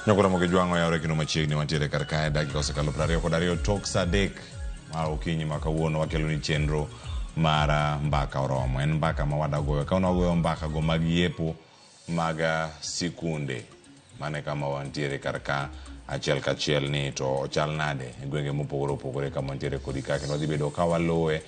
Nyakura moke juango ya ore kino machiegni mantiere kar kae dakika osekalo 20 kod 2 tok saa 3 mar okinyi ma kawuono wakelo ni chenro mar mbaka oromo. En mbaka ma wadagoyo ka wagoyo mbaka go mag yepo mag sikunde mane kama wantiere kar ka achiel kachiel ni to chal nade e gwenge mopogore opogore kama wantiere kodi ka kendo wadhi bedo ka waloe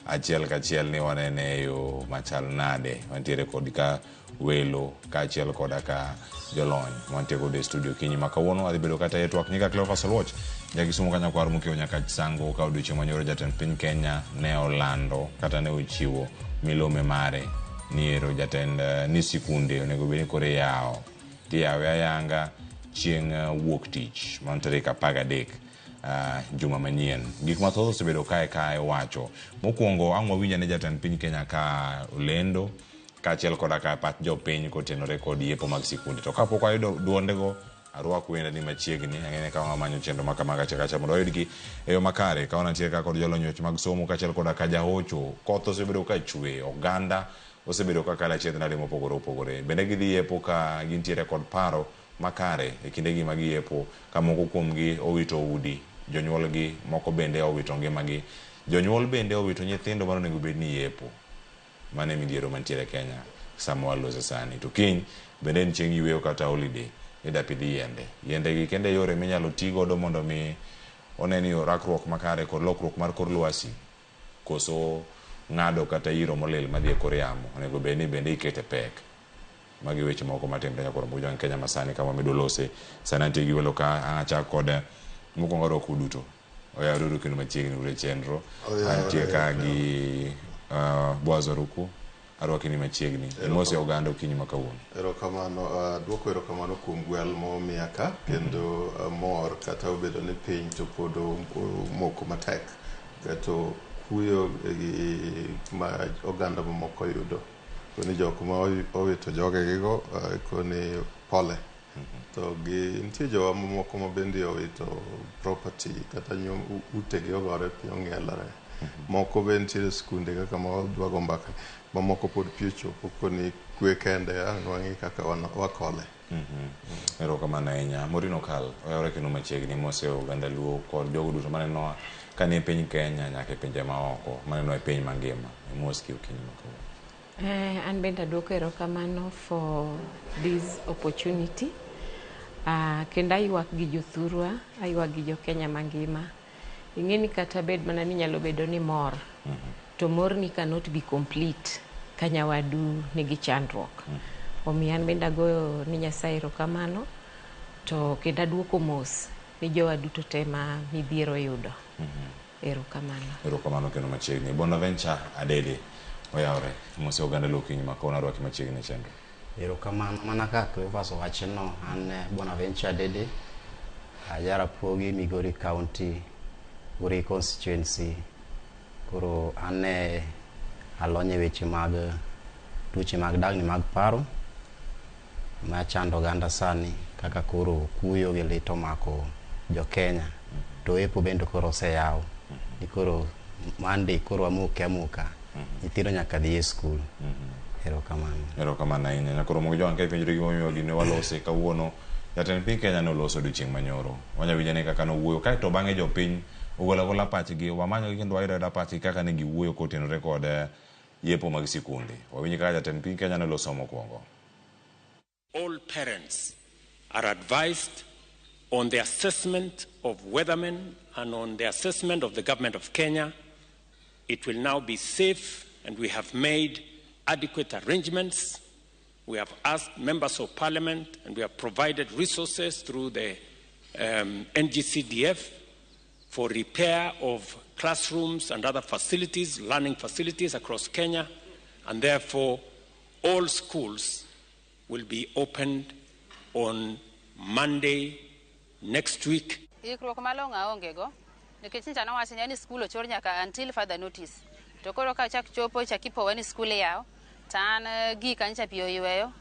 achiel kachiel ni wanene yo machal nade wantiere kodi ka welo ka achiel koda ka jolony wantiere kodi studio kinyi ma kawuono wadhi bedo kata e twak nyika Cleophas Oluoch jagisumo kanya kwar mukeo nyaka sango ka odiochieng' manyoro jatend piny Kenya ne olando kata ne ochiwo milome mare niero jatend ni sikunde onego bed ni kore yao tiyawe ayanga chieng' wuok tich man tarik 13 juma manyien. Gik mathoth osebedo kae wacho mokwongo ang' wawinja ne jatend piny Kenya ka olendo kaachiel koda ka pat jopiny kotenore kod yepo mag sikunde to kapok wayudo duondego arwako wenda ni machiegni ang'ene ka wamanyo chenro ma kamaga chakacha mondo wayudgi e yo makare ka wantiere ka kod jolony mag somo kaachiel koda ka jahocho. Koth osebedo ka chwe, oganda osebedo ka kala chiedh nade mopogore opogore bende gidhi yepo ka gintiere kod paro makare e kindegi mag yepo ka moko kuomgi owito udi, jonyuolgi moko bende owito ngimagi, jonyuol bende owito nyithindo mano onego bed ni yepo. Mane midhiero mantiere Kenya sama walose sani to kiny bende en chieng' yweyo kata holiday idapidhi yiende gi kende yore minyalo ti godo mondo mi oneni rakruok makare kod lokruok mar kor lwasi koso ng'ado kata iro molil madhi e kor yamo onego bed ni bende ikete pek. Magi weche moko matimre nyakoro mujang Kenya masani kama medo lose sana ntie gi welo ka acha kod mokwongo roku duto oya ruru kendo machiegni ure chenro antie ka gi Boaz Oruku arwaki ni machiegni mose oganda okinyi makawuono. Erokamano duoko erokamano kuom gwel momiya ka kendo mor kata obedo ni piny to pod moko matek to kuyo ma oganda mamoko yudo koni jok ma owito jogegigo koni pole to gi nitie jowa mamoko ma bende owito property kata utegi ogore piny ong'ielore moko bende nitiere skunde kaka ma wadwago mbaka mamoko pod piocho koni kwe kende nwang'i kaka wakole. Erokamano ahinya. Morino Kal oyawre kendo machiegni mose oganda luo kod jogo duto maneno ka ni piny Kenya nyaka e pinje maoko maneno e piny mangima moski okinyi makawuono. An bende aduoko erokamano for this opportunity. Kendo aywak gi jothurwa, aywak gi jo Kenya mangima. Ing'eni kata bed mana ni nyalo bedo ni mor. To mor ni cannot be complete ka nyawadu nigi chandruok. Omiyo an bende agoyo ni Nyasaye erokamano to kendo aduoko mos ni jowa duto te ma midhiero yudo. Erokamano. Erokamano kendo machiegni. Bonaventure Adede oyawre mose oganda luo kinyi makawuono arwaki machiegni chenro. Erokamano mana ka Cleophas owachno an Bonaventure Adede Jarapogi Migori County Guri constituency koro ane alonye weche mag tuoche mag dagni mag paro ma chando oganda sani kaka koro kuyo gi lit omako jo Kenya to epo bende koro oseyaw ni koro Monday koro amuka nyithindo nyaka dhi e skul. Erokamano ahinya. Nyakoro mogo joang ka penjore gimomiyo gine walose kawuono jatend piny Kenya noloso odiochieng' manyoro wanyawinja ni kaka nowuoyo kae to bang'e jopiny ogolagola pachgi wamanyogi kendo wayudo pachgi kaka ne giwuoyo kotenore kod yepo mag sikunde. Wawinji kaka jatend piny Kenya noloso mokwongo. All parents are advised on the assessment of weathermen and on the assessment of the government of Kenya. It will now be safe and we have made adequate arrangements. We have asked members of parliament and we have provided resources through the NGCDF for repair of classrooms and other facilities, learning facilities across Kenya, and therefore all schools will be opened on Monday next week. Until further notice. Tokoro ka chak chopo chakipo wani skule yao tan gi kancha pio yweyo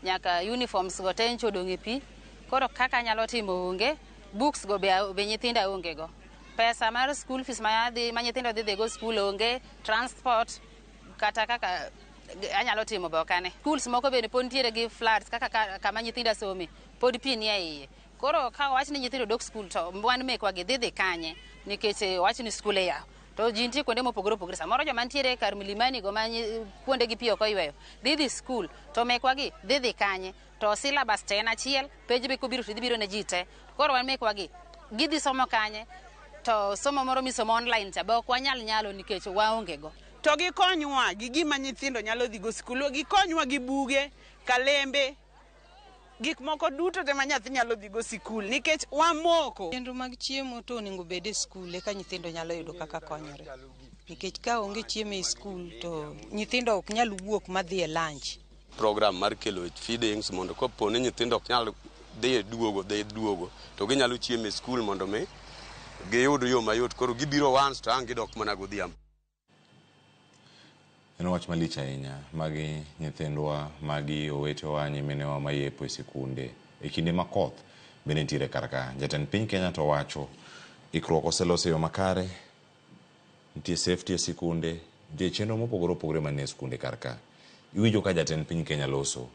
nyaka uniforms go tencho dongi pi koro kaka nyalo timo onge books go be nyithinda onge go pesa mar school fees ma nyithindo dhi go school onge transport kata kaka anyalo timo be okane schools moko be pod ntiere gi floods kaka kama nyithinda some pod pi ni e iye koro ka wach ni nyithindo dok skul to wan mekwa gi dhi kanye nikech wach ni skul ya to ji nitie kuonde mopogore opogore samoro joma ntiere kar milimani go ma kuonde gi piyo koyweyo dhi skul to mekwa gi dhi kanye to syllabus te en achiel pej be kobiro to biro ne ji te koro wan mekwa gi gidhi somo kanye to somo moro misomo online cha be ok wanyal nyalo nikech waonge go to gikonywa gi gima nyithindo nyalo dhi go skul gikonywa gi buge kalembe gik moko duto te ma nyathi nyalo dhi go sikul nikech wamoko chenro mag chiemo to onego bed e skul eka nyithindo nyalo yudo kaka konyore nikech ka onge chiemo e skul to nyithindo ok nyal wuok madhi e lunch program mar kelo feedings mondo kopo ni nyithindo ok nyal dhi duogo to ginyalo chiemo e skul mondo mi giyud yo mayot koro gibiro once to ang' gidok mana godhiambo. En wach malich ahinya magi nyithindwa magi owetewa nyiminewa mayepo e sikunde e kinde ma koth bende nitiere karka. Jatend piny Kenya to wacho ikruok oseloso yo makare, nitie safety e sikunde, nitie chenro mopogore opogore manie sikunde karka. Iwinjo ka jatend piny Kenya loso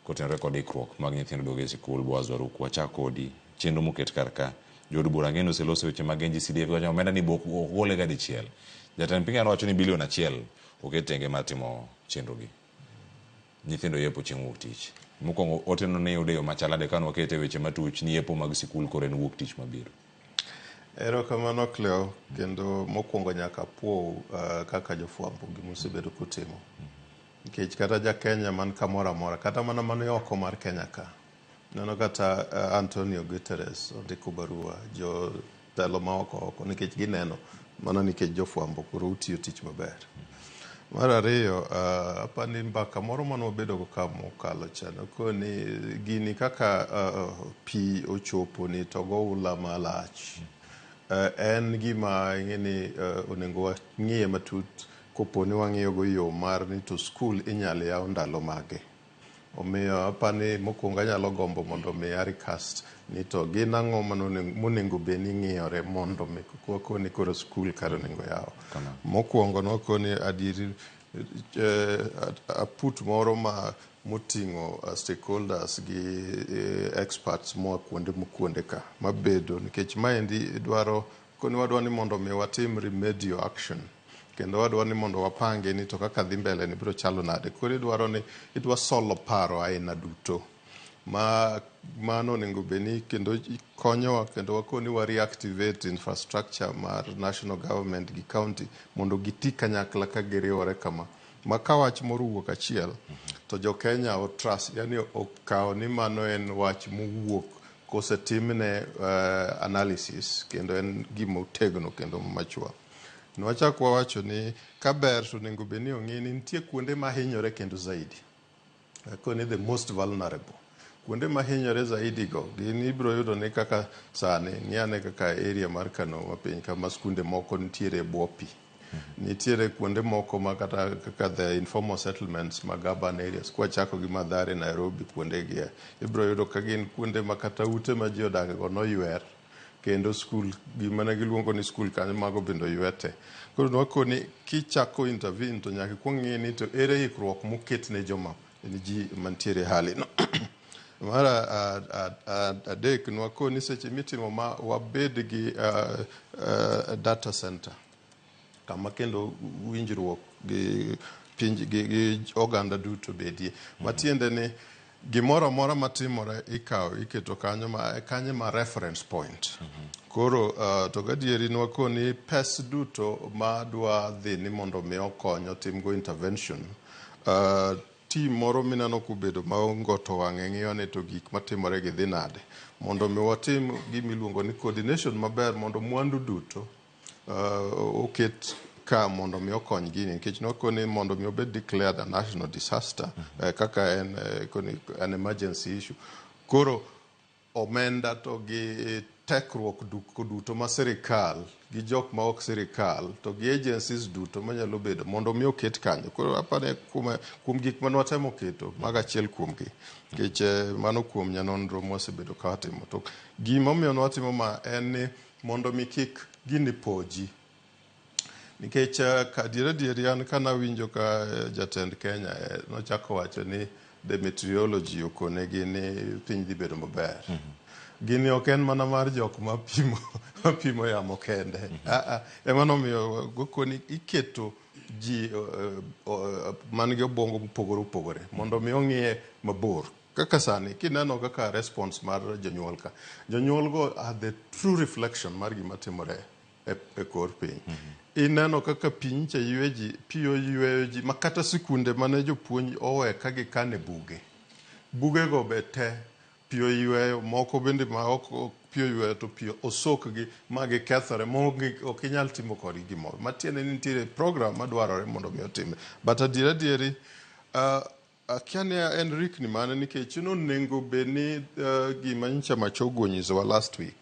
kotenore kod ikruok mag nyithindo doge e sikul. Boaz Waruku, wachak kodi chenro moket karka. Jood bura ng'eny oseloso weche mag NG-CDF wacho omenda ni bok ogole ga dichiel. Jatend piny wacho ni bilion 1 oket tenge mar timo chenro gi. Nyithindo yepo chieng' wuok tich. Mokwongo oteno ne yude yo machalade kan wakete weche matuch ni yepo mag sikul koro en wuok tich mabiro. Erokamano Cleo, kendo mokwongo nyaka puo kaka jofwambo gimusebedo kutimo. Nikech kata ja Kenya man kamoro amora kata mana mano oko mar Kenya ka. Neno kata Antonio Guterres ondiko barua jo telo ma oko nikech gineno mana nikech jofwambo koro utiyo tich maber. Mar ariyo, apani mbaka moro mano wabedo go ka mokalo chano koni gini kaka pi ochopo ni togo ula malach. En gima ing'eni onego ng'iye matut kopo ni wang'iyo go yo mar ni to skul inyalo yaw ndalo mage. Omiyo apani mokwongo anyalo gombo mondo mi arikast ni to gin ang'o monego be ni ng'iyore mondo mi wakoni koro skul kar onego yaw. Mokwongo nwakoni adieri aput moro moting'o stakeholders gi experts moa kuonde ka mabedo nikech maendi dwaro koni wadwa ni mondo mi watim remedial action kendo wadwa ni mondo wapange ni to kaka dhi mbele ni biro chalo nade. Koro idwaro ni idwa solo paro aina duto mano onego beni kendo konyowa kendo wakoni wa reactivate infrastructure mar national government gi county mondo giti kanyakla ka giriwore kama makawach moro wuok achiel to jo Kenya o trust yani okawo ni mano en wach mowuok kosetimne analysis kendo en gima otegno kendo machwa. Nwachak wawacho ni kaber to onego beni ong'e ni nitie kuonde mahinyore kendo zaidi koni the most vulnerable kuonde mahinyore zaidi go gin ibiro yudo ni kaka sani ng'iyane kaka area mar Kano mapiny kama skunde moko nitiere bwo pi. Nitiere kuonde moko ma kaka the informal settlements mag urban areas kwa chako gi Mathare, Nairobi kuonde gi ibiro yudo ka gin kuonde ma kata ute ma ji odak go noywer kendo skul gima ne giluongo ni skul kanyo mago bendo ywete. Koro nwakoni kichako intervene to nyaka kwang'e ni to ere ikruok moket ne joma ni ji mantiere hali no. Mara adek nwakoni seche mitimo ma wabed gi data center kama kendo winjruok gi pinj gi oganda duto bedie matiende ni gimoro amora matimore iketo kanyo ma reference point. Koro to gadieri nwakoni pes duto ma dwa dhi ni mondo mi okonyo timgo intervention team moro minano kubedo maongoto wang'e ng'iyo ni to gik matimore gi dhi nade mondo mi watim gimiluongo ni coordination maber mondo mwandu duto oket ka mondo mi okony gini nikech nwakoni mondo mi obed declared a national disaster kaka an emergency issue. Koro omenda to gi tekruok duto ma sirikal gi jok ma ok sirikal to gi agencies duto manyalo bedo mondo mi oket kanyo. Koro apane kuom gik ma nwatemo keto maga achiel kuomgi nikech mano kuom nyanonro mwasebedo ka watimo to gima omiyo nwatimo ma en ni mondo mi kik gini poji nikech kadieri an kana winjo ka jatend Kenya nochako wacho ni the meteorology okonegi ni piny dhi bedo maber. gini ok en mana mar jok mapimo yamo kende. Emano miyo gokoni iketo ji man gi obwongo mopogore opogore mondo mi ong'iye mabor. Kaka sani kineno kaka response mar jonyuol ka, jonyuol go are the true reflection mar gima timore e kor piny. Ineno kaka piny cha piyo yweyo ji makata sikunde mane jopuonj owe ka gikane buge go be te piyo yweyo, moko bende ma ok piyo yweyo to piyo osokgi ma gikethore ok inyal timo kodgi gimoro. Matiende ni nitiere program madwarore mondo mi otime, but adieri akia ni en rikni mane nikech nonengo bed ni gima nyicha Machogu onyisowa last week.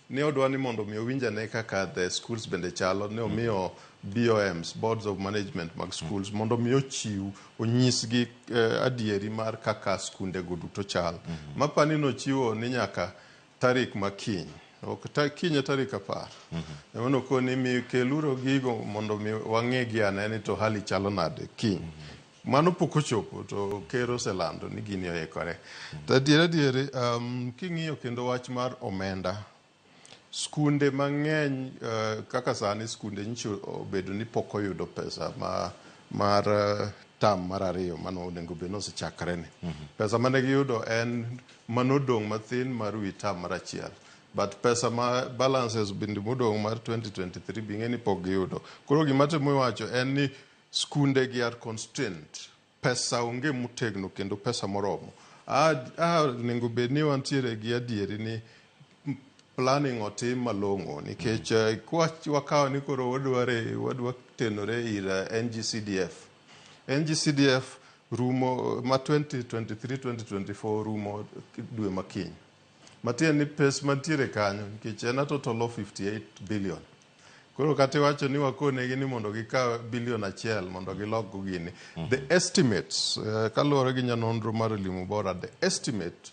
Ne odwa ni mondo mi owinjane kaka the schools bende chalo, ne omiyo BOMs, boards of management mag schools, mondo mi onyisgi adieri mar kaka skunde go duto chal. Mapani nochiwo ni nyaka tarik makiny, kinye tarik 10. Emano koni mi keluro gigo mondo mi wang'egi aneni to hali chalo nade kiny. Mano pok ochopo to ker oselando ni gini oikore. Adieri king'iyo kendo wach mar omenda, skunde mang'eny kaka sani skunde nyicho obedo ni pok oyudo pesa mar tam mar 2 mano onego bed nosechakre ni. Pesa mane giyudo en manodong' mathin mar wi tam mar 1. But pesa ma balances bende modong' mar 2023 bing'eni pok giyudo. Koro gima temo wacho en ni skunde gi are constrained. Pesa onge motegno kendo pesa moromo. Onego bed ni wantiere gi adieri ni planning otim malong'o nikech wakawo ni koro wadwa tenore ir NGCDF rumo ma 2023-2024 rumo dwe makiny. Matiende ni pes mantiere kanyo nikech en a total of 58 billion. Koro kati wacho ni wakonegi ni mondo gikaw $1 billion mondo gilok gini. The estimates kaluwore gi nyanonro mar Elimu Bora, the estimate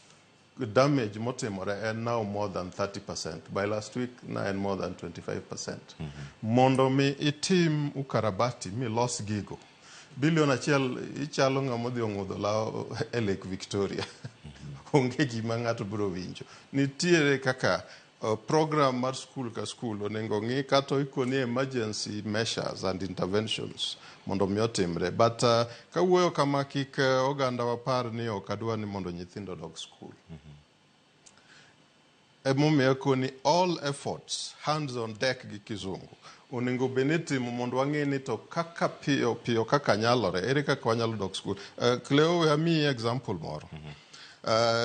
damage motimore and now more than 30%. By last week, now and more than 25%. Mondo mi itim ukarabati mi los gigo. $1 billion ichalo ng'amodhi ong'udho lao e Lake Victoria. Onge gima ng'ato biro winjo. Nitiere kaka program mar school ka school onengo ng'i kato ikoni emergency measures and interventions mondo mi otimre. But kawuoyo kama kik oganda wapar ni ok adwa ni mondo nyithindo dog school. Emomiyo koni all efforts, hands on deck gi kizungu. Onengo benitimo mondo wang'e ni to kaka piyo kaka nyalore, ere kaka wanyalo dog school. Cleo we ami example moro.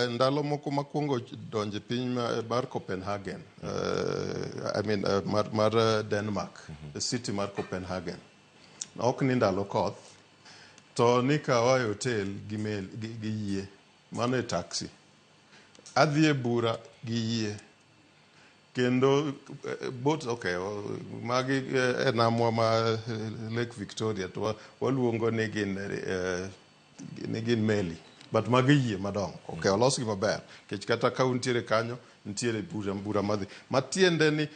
Ndalo moko makwongo donje piny mar Copenhagen, mar Denmark, the city mar Copenhagen. Ok ni ndalo koth, to nikawa e hotel gi yie, mano e taxi. Adhi e bura gi yie. Kendo boat, okay, magi e namwa ma Lake Victoria, to waluongo ni gin meli. But magi yie madongo. Okay, olos gi maber. Kech kata ka untiere kanyo, nitiere bura madhi. Matiende ni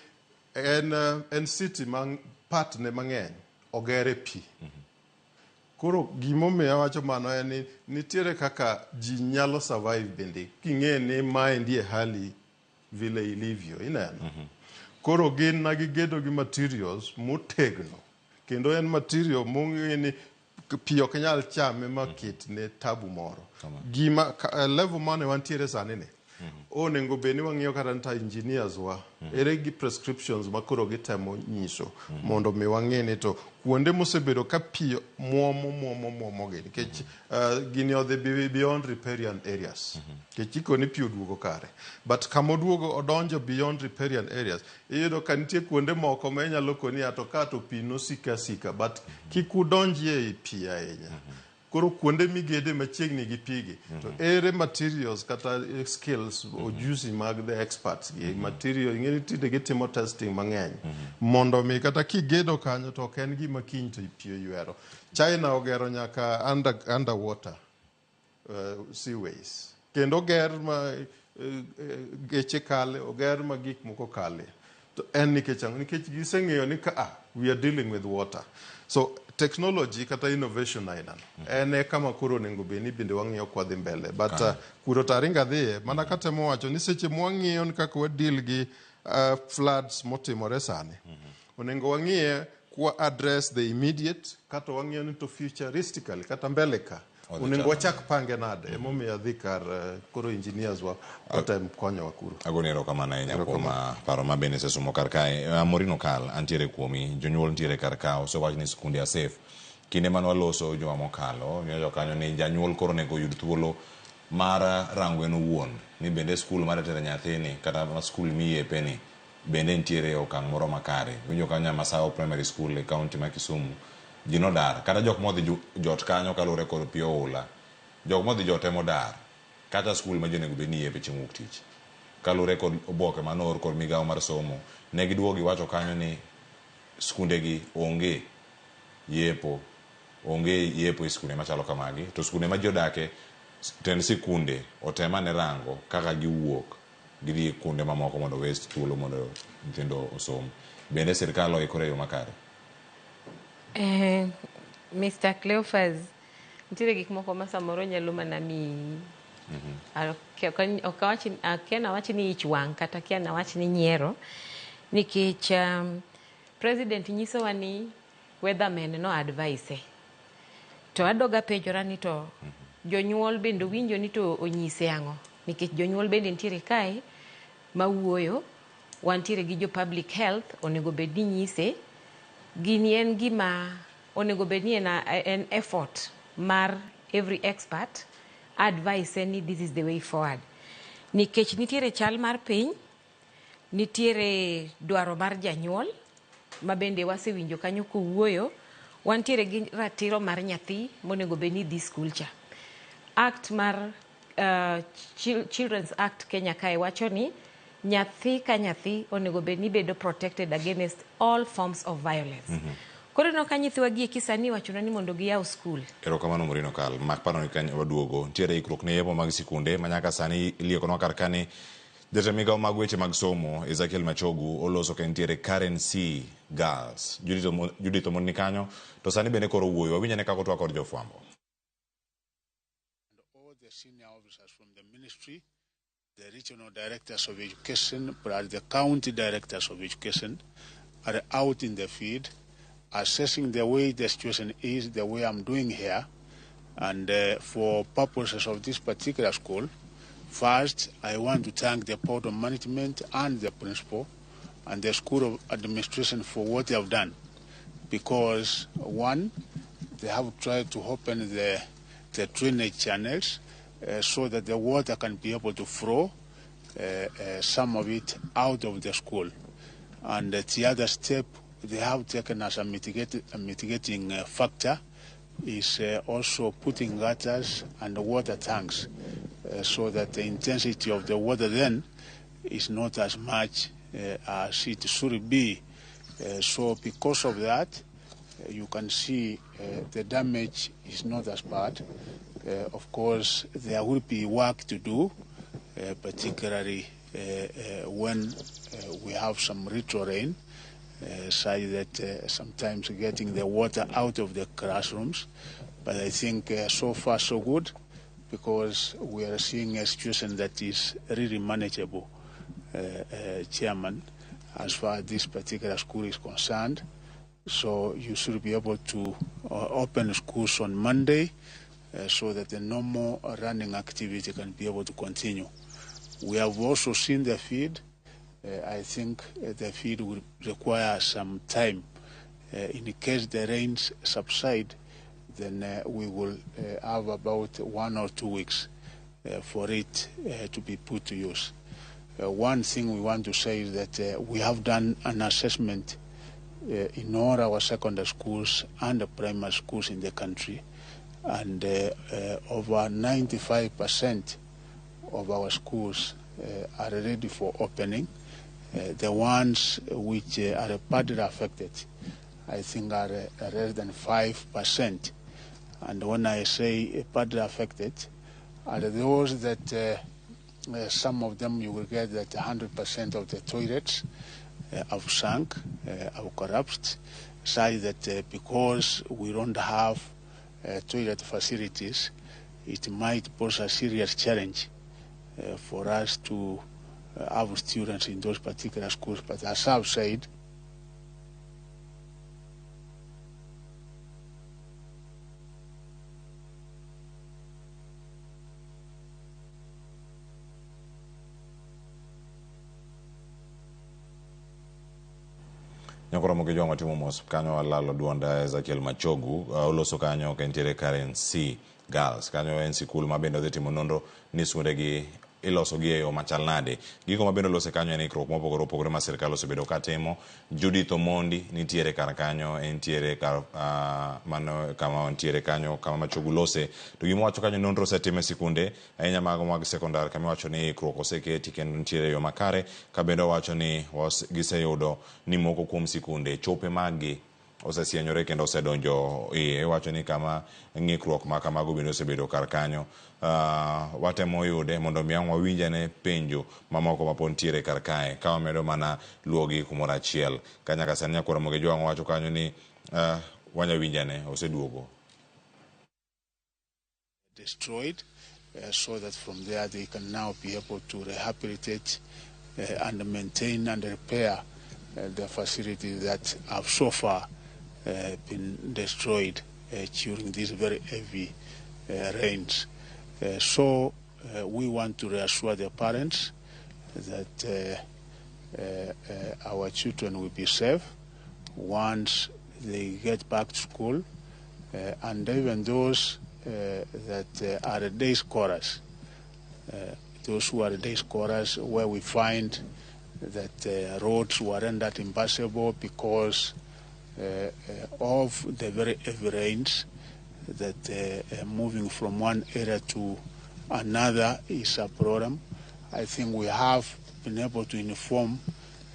en city part ne mang'eny ogere pi. Koro gimomiyo awacho mano en ni nitiere kaka ji nyalo survive bende. King'e ni maendi e hali vile ilivyo, ineno. Koro gin nagigedo gi materials motegno. Kendo en material mong'e ni pi ok nyal chame makit ne tabu moro. Gima level mane wantiere sani ni. Onengo bed ni wang'iyo kata nta engineers wa. Ere gi prescriptions makoro gitemo nyiso. Mondo mi wang'e ni to kuonde mosebedo ka pi muomo gini. Kech gini odhi beyond riparian areas. Kech iko ni pi oduogo kare. But kamoduogo odonjo beyond riparian areas. Iyudo ka nitie kuonde moko ma inyalo koni ato kato pi nosika. But kik udonjie pi ahinya. Koro kuonde migede machiegni gi pigi. To ere materials kata skills ojuzi mag the experts. Material, ing'eni tinde gitimo testing mang'eny. Mondo mi kata kigedo kanyo to ok en gima kiny to pi oywero. China ogero nyaka underwater seaways. Kendo oger ma geche kale, oger ma gik moko kale. to en nikech giseng'eyo ni we are dealing with water. So technology kata innovation aina en kama koro onego bed ni bende wang'iyo kwa dhi mbele, but kuro taringa dhiye mana katemo wacho ni seche mwang'iyo ni kaka wadil gi floods motimore sani, onego wang'iye kwa address the immediate kata wang'iyo ni to futuristically kata mbele ka onego wachak pange nade emomiyo adhi kar koro engineers wa kata konyo wa kuro. Agonero kamana ahinya kuom paro ma bende sesomo kar kae. Morino Kal, antiere kuomi, jonyuol ntiere kar kae, osewach ni skunde safe. Kinde mane waloso juma mokalo, nyoyo kanyo ni janyuol koro nego yud thuolo mar rango en owuon ni bende skul mar tere nyathini kata skul miyepeni bende ntiere okang' moro makare. Winjo kanyo Masawa Primary School e kaunti ma Kisumu jino dar kata jok modhi jot kanyo kalure kod pio ula, jok modhi jot emo dar kata skul ma jonego bed ni yepe chieng' wuok tich kalure kod oboke manor kod migawo mar somo ne giduogi wacho kanyo ni skunde gi onge yepo e skunde machalo kamagi, to skunde ma jodake tend sikunde otema ne rango kaka giwuok gidhi kunde mamoko mondo west thuolo mondo nyithindo osom. Bende sirkal oikore yo makare? Mr. Cleophas, nitiere gik moko ma samoro nyalo mana mi akiana wach ni ich wang' kata akiana wach ni nyiero nikech president nyisowa ni weatherman no advice to adoga penjora ni to jonyuol bende winjo ni to onyise ang'o, nikech jonyuol bende nitiere kae mawuoyo, wantiere gi jo public health onego bed ni nyise gini en gima onego bed ni en effort mar every expert advice ni this is the way forward, nikech nitiere chal mar piny, nitiere dwaro mar janyuol ma bende wasewinjo kanyo kowuoyo, wantiere gi ratiro mar nyathi monego bed ni dhi skul cha. Act mar Children's Act Kenya kae wacho ni nyathi ka nyathi onego bed ni bedo protected against all forms of violence. Koro no ka nyithiwa gi kisani wachona ni mondo giyaw skul. Erokamano Morino Kal, mak paro ni kanyo waduogo ntiere ikruok ne yepo mag sikunde manyaka sani iliekonwa kar kani jatend migawo mag weche mag somo Ezekiel Machogu oloso ka ntiere Karen C. Girls. Judith Omon ni kanyo to sani bende koro wuoyo wawinja ne kako twa kod jofwambo. All the senior officers from the ministry, the regional directors of education, plus the county directors of education are out in the field assessing the way the situation is, the way I'm doing here. And for purposes of this particular school, first, I want to thank the Board of Management and the principal and the School of Administration for what they have done. Because, one, they have tried to open the drainage channels so that the water can be able to flow, some of it out of the school. And the other step they have taken as a mitigating factor is also putting gutters and water tanks so that the intensity of the water then is not as much as it should be. So because of that, you can see the damage is not as bad. Of course, there will be work to do, particularly when we have some retro rain, such that sometimes getting the water out of the classrooms. But I think so far so good, because we are seeing a situation that is really manageable, Chairman, as far as this particular school is concerned. So you should be able to open schools on Monday so that the normal running activity can be able to continue. We have also seen the feed. I think the feed will require some time. In case the rains subside, then we will have about 1 or 2 weeks for it to be put to use. One thing we want to say is that we have done an assessment in all our secondary schools and the primary schools in the country, and over 95% of our schools are ready for opening. The ones which are badly affected, I think, are less than 5%. And when I say badly affected, are those that some of them you will get that 100% of the toilets have sunk, have collapsed, such that because we don't have toilet facilities, it might pose a serious challenge for us to have students in those particular schools. But as I've said, Nyakoro moke jongo timo mos kanyo walalo duonda Ezekiel Machogu uloso kanyo kentiere Karen C Girls kanyo en sikul mabendo dhi timo nonro ni sundegi iloso gi e yo machal nade. Gigo mabendo lose kanyo en ikruok mopogore opogore ma sirkal osebedo ka timo. Judith Omondi nitiere kar kanyo, entiere kar mano kama nitiere kanyo kama Machogu lose. To gima wacho kanyo nonro osetime sikunde ahinya mago mag sekondar kama wacho ni ikruok oseketi kendo nitiere yo makare ka bendo wacho ni giseyudo ni moko kuom sikunde chope magi osesienyore kendo osedonjo wacho ni kama ng'ikruok ma kamago bende osebedo kar kanyo. Watemo yude mondo mi wawinjane penjo mamoko mapod ntiere kar kae ka wamedo mana luogi kumoro achiel ka nyaka sani nyakoro moge jwang' wacho kanyo ni wanyawinjane oseduogo destroyed, so that from there they can now be able to rehabilitate and maintain and repair the facilities that have so far been destroyed during these very heavy rains. So we want to reassure the parents that our children will be safe once they get back to school, and even those that are day scorers, those who are day scorers, where we find that roads were rendered impassable because of the very heavy rains, that moving from one area to another is a problem. I think we have been able to inform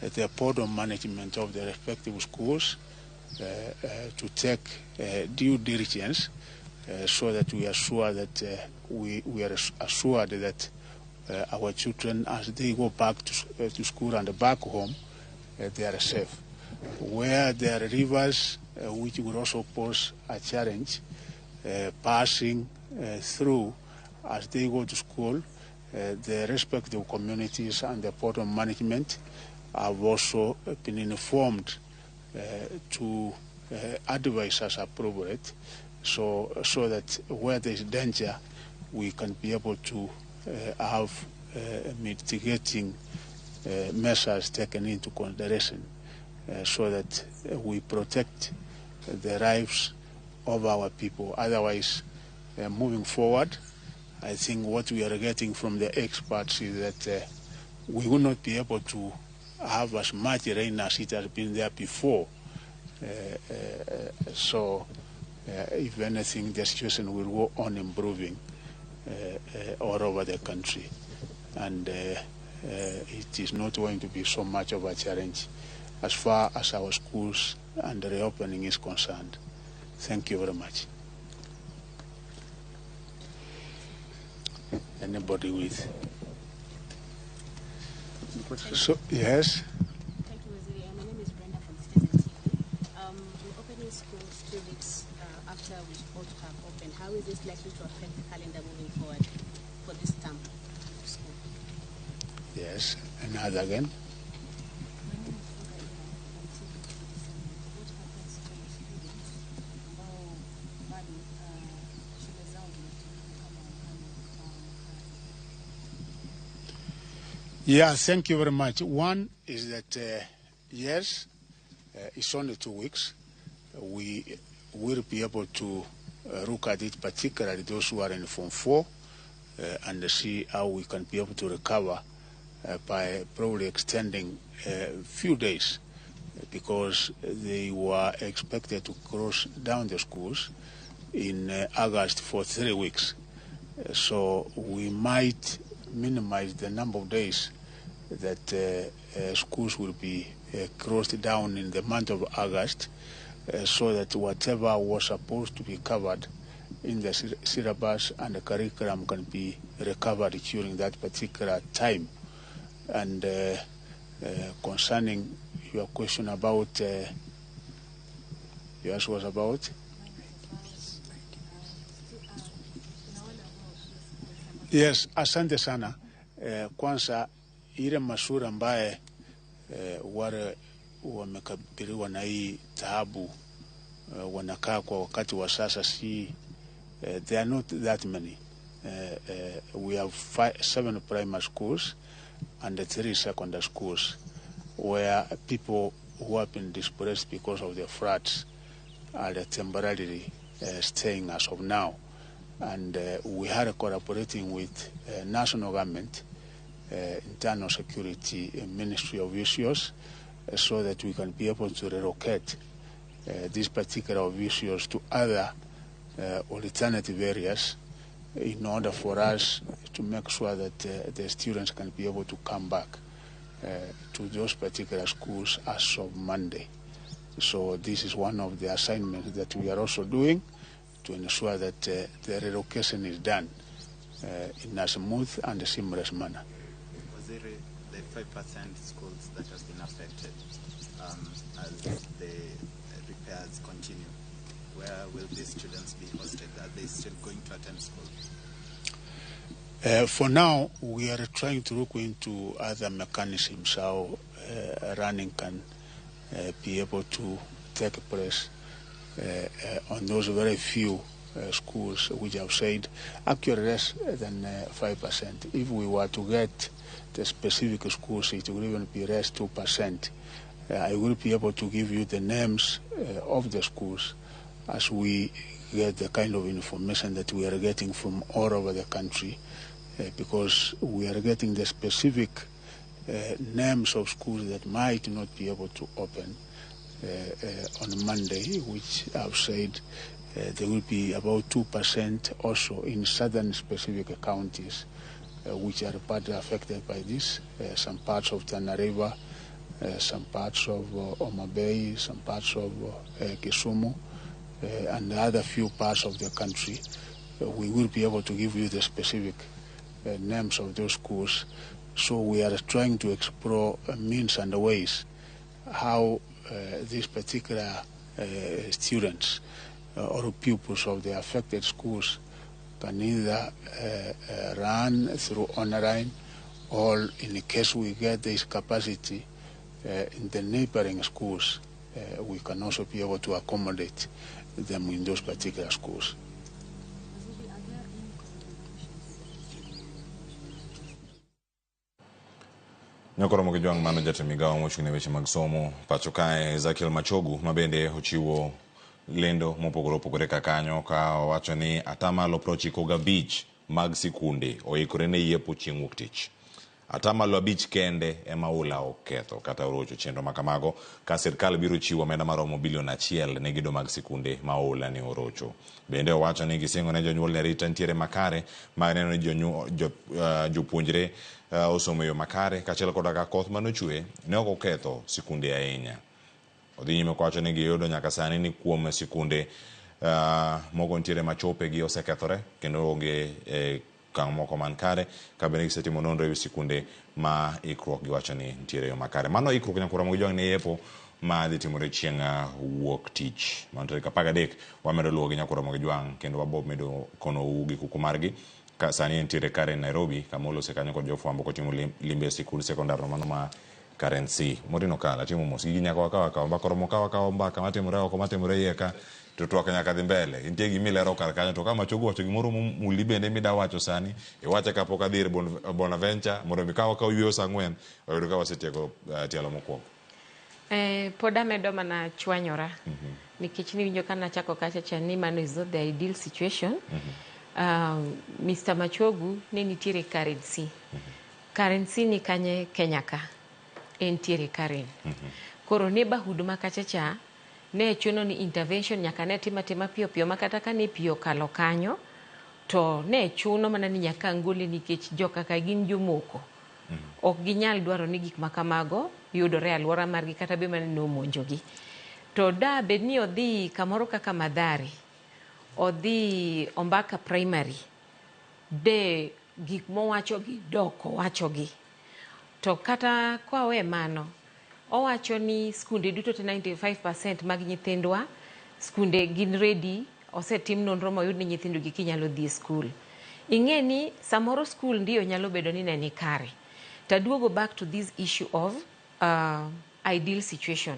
the board of management of the respective schools to take due diligence so that we are sure that we are assured that our children, as they go back to school and back home, they are safe. Where there are rivers which will also pose a challenge passing through as they go to school, the respective communities and the board of management have also been informed to advise as appropriate, so that where there is danger, we can be able to have mitigating measures taken into consideration, so that we protect the lives of our people. Otherwise, moving forward, I think what we are getting from the experts is that we will not be able to have as much rain as it has been there before. So, if anything, the situation will go on improving all over the country. And it is not going to be so much of a challenge as far as our schools and the reopening is concerned. Thank you very much. Anybody with? So, yes? Thank you, Waziri. My name is Brenda from Citizen TV. We're opening schools 2 weeks after we both have opened. How is this likely to affect the calendar moving forward for this term of school? Yes. Another again? Yeah, thank you very much. One is that, yes, it's only 2 weeks. We will be able to look at it, particularly those who are in Form 4, and see how we can be able to recover by probably extending a few days, because they were expected to close down the schools in August for 3 weeks. So we might minimize the number of days that schools will be closed down in the month of August, so that whatever was supposed to be covered in the syllabus and the curriculum can be recovered during that particular time. And concerning your question about, yours was about? Yes, asante sana. Kwanza ile mashule ambaye wale wamekabiliwa na hii taabu wanakaa kwa wakati wa sasa they are not that many. We have 7 primary schools and 3 secondary schools where people who have been displaced because of the floods are temporarily staying as of now. And we are collaborating with national government, internal security, Ministry of Issues, so that we can be able to relocate these particular issues to other alternative areas in order for us to make sure that the students can be able to come back to those particular schools as of Monday. So this is one of the assignments that we are also doing to ensure that the relocation is done in a smooth and seamless manner. Was it the 5% schools that have been affected as the repairs continue? Where will these students be hosted? Are they still going to attend school? For now, we are trying to look into other mechanisms how running can be able to take place on those very few schools which have said actually less than 5%. If we were to get the specific schools, it will even be less 2%. I will be able to give you the names of the schools as we get the kind of information that we are getting from all over the country, because we are getting the specific names of schools that might not be able to open on Monday, which I've said there will be about 2% also in southern specific counties which are partly affected by this. Some parts of Tana River, some parts of Homa Bay, some parts of Kisumu, and the other few parts of the country. We will be able to give you the specific names of those schools. So we are trying to explore means and ways how these particular students or pupils of the affected schools can either run through online, or in case we get this capacity in the neighboring schools, we can also be able to accommodate them in those particular schools. Nyakoro Mogijwang mano jatend migawo mochung' ne weche mag somo pacho kae Ezekiel Machogu mabende ochiwo lendo mopogore opogore kakanyo ka owacho ni atamalo 95 mag sikunde oikore ne yiepo chieng' wuok tich. Atamalo 5 kende ema ula oketho kata orocho chenro makamago ka sirkal biro chiwo omenda maromo bilion 1 ne gedo mag sikunde ma ula ne orocho. Bende owacho ni gisingo ne jonyuol ne rita ntiere makare mag neno ni jopuonjre osomo yo makare kachiel koda ka koth manochwe ne ok oketho sikunde ahinya. Odhi nyime kwacho ni giyudo nyaka sani ni kuom sikunde mogo ntiere machope gi osekethore kendo onge kang' moko man kare ka bende gisetimo nonro ewi sikunde ma ikruok giwacho ni ntiere yo makare. Mano ikruok Nyakoro Mogijwang' ne yepo ma dhi timore chieng' wuok tich mano tarik 13 wamedo luwo gi Nyakoro Mogijwang' kendo wabob medo kono ugi kuku margi ka sani ntiere kare Nairobi kama olose kanyo kod jofwambo kotimo limbe sikul sekondar mano ma Karensi. Morino kala timo mos gi nyaka wakawa mbakoro mokawa mbaka matimore oko matimore yeka to twak nyaka dhi mbele. Intie gi milero kar kanyo to kama Chogu wacho gimoro muli bende mida wacho sani iwache kapok adhi Bonaventure mondo mikawa ka yweyo saa 4 oyudo ka wasetieko tielo mokwongo. Pod amedo mana chwanyora nikech ni winjo kana chako kacha ni mano is not the ideal situation. Mr. Machogu ne nitiere Karensi. Karensi ni kanye Kenya ka entiere Karen. Koro neighborhood makachacha ne chuno ni intervention nyaka ne tima piyo makata ka ne piyo kalo kanyo to ne chuno mana ni nyaka ngole nikech joka ka gin jomoko ok ginyal dwaro ni gik makamago yudore alwora margi kata be mane no monjogi. To da bed ni odhi kamoro kaka Madhari, odhi Ombaka Primary, de gik mowacho gi doko wacho gi. To kata kwa we mano owacho ni skunde duto te 95% mag nyithindwa skunde gin ready, osetim nonro moyud ni nyithindo gi kinyalo dhi e skul. Ing'e ni samoro skul ndiyo nyalo bedo ni ne ni kare. Taduogo back to this issue of ideal situation.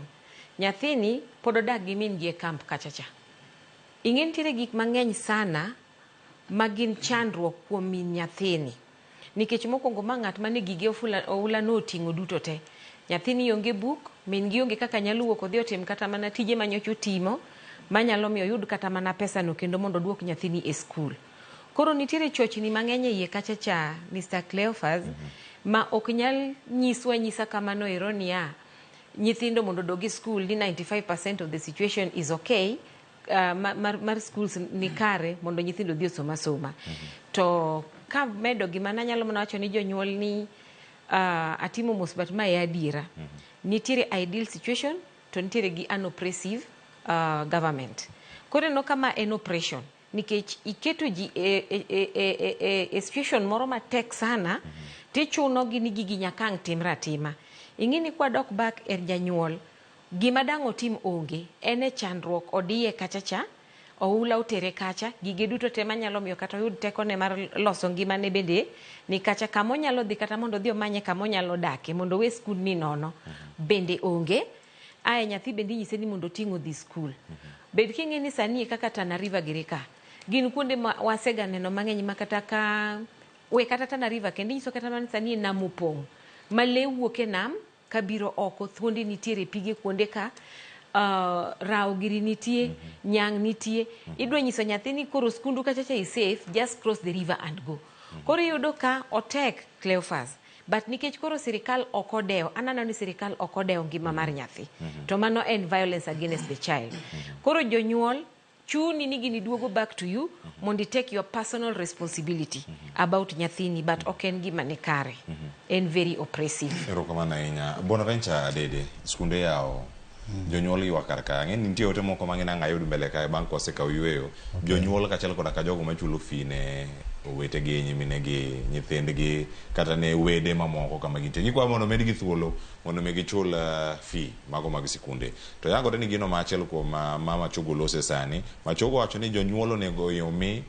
Nyathini pod odak gi min gi e camp kachacha. Ing'e nitiere gik mang'eny sana magin chandruok kuom min nyathini. Nikech mokwongo ma ng'at mane gige oula no oting'o duto te. Nyathini onge buk, min gi onge kaka nyalo wuok odhi otim kata mana tije manyocha otimo, manyalo miyo oyud kata mana pesa no kendo mondo oduok nyathini e skul. Koro nitiere chochni mang'eny e iye kachacha, Mr. Cleophas, ma ok nyal nyiswa nyisa kamano ironia nyithindo mondo odogi skul ni 95% of the situation is okay, mar schools ni kare mondo nyithindo dhi osoma soma. To ka medo gima nanyalo mana wacho ni jonyuol ni atimo mos but ma e adiera. Nitiere ideal situation to nitiere gi unoppressive government. Koro no kama en oppression nikech iketo ji e situation moro matek sana tichuno gi ni gigi nyakang timra atima. Ing'ini kwa dok back er janyuol gima dang' otim onge ene chandruok odiye kachacha, oula utere kacha, gige duto te manyalo miyo kata oyud teko ne mar loso ngima ne bende ni kacha kamo nyalo dhi kata mondo dhi omanye kamo nyalo dake mondo we skul ni nono bende onge. Ae nyathi bende nyise ni mondo ting'o dhi skul. Bed king'e ni sani kaka Tana River girika gin kuonde ma wasega neno mang'eny makata ka we kata Tana River kendo nyiso kata man sani nam opong' ma le wuok e nam kabiro oko, thuonde nitiere pige kuonde ka, rao giri nitie, nyang' nitie. Idwa nyiso nyathi ni koro skundu kachacha is safe, just cross the river and go. Koro yudo ka otek Cleophas, but nikech koro sirikal okodeo, anano ni sirikal okodeo ngima mar nyathi. To mano en violence against the child. Koro jonyuol chuni ni gini duogo back to you mondo take your personal responsibility about nyathini, but oken gima ne kare. En very oppressive. Erokamano ahinya. Bonaventure Adede, skunde yao jonyuol ywak kar ka. Ng'eni nitie ote moko mang'eny ang' ayud mbele kae bang' kosekaw yweyo. Jonyuol kachiel koda ka jogo machulo fee ne owetegi, nyiminegi, nyithindgi kata ne wede mamoko kama gintie. Gikwa mondo medgi thuolo mondo mi gichul fee mago mag sikunde. To yangore ni gino machiel kuom mama Chogo lose sani. Machogo wacho ni jonyuol onego omi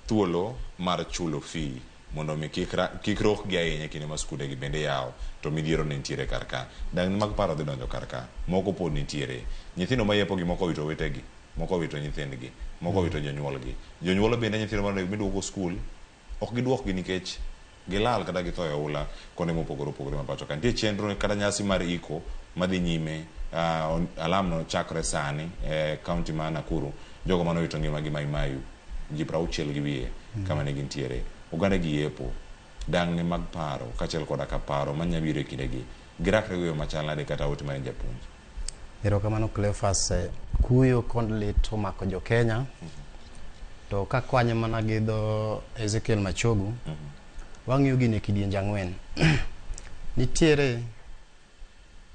thuolo mar chulo fee mondo mi kik rok gi ahinya kinde ma skunde gi bende yawo to midhiero ne nitiere kar ka. Dang' mag paro dhi donjo kar ka. Moko pod nitiere. Nyithindo mayepo gi moko wito wetegi, moko wito nyithindgi, moko wito jonyuolgi. Jonyuol bende nyithindo ma miduogo skul ok giduok gi nikech gilal kata githo e oula kone mopogore opogore ma pacho ka. Nitie chenro kata nyasi mar iko madhi nyime, alamno chakre sani e kaunti ma Nakuru. Jogo mano wito ngimagi Maimayu ji 60 gi wiye kama ne gintiere. Oganda gi yepo, dang' mag paro kachiel koda ka paro manyabiro e kindegi girakre go yo machal nade kata ote mar japuonj. Erokamano Cleophas, kuyo kod lit omako jo Kenya. To kakwanye mana gi dho Ezekiel Machogu, wang'iyo gini e kidienje ang'wen. Nitiere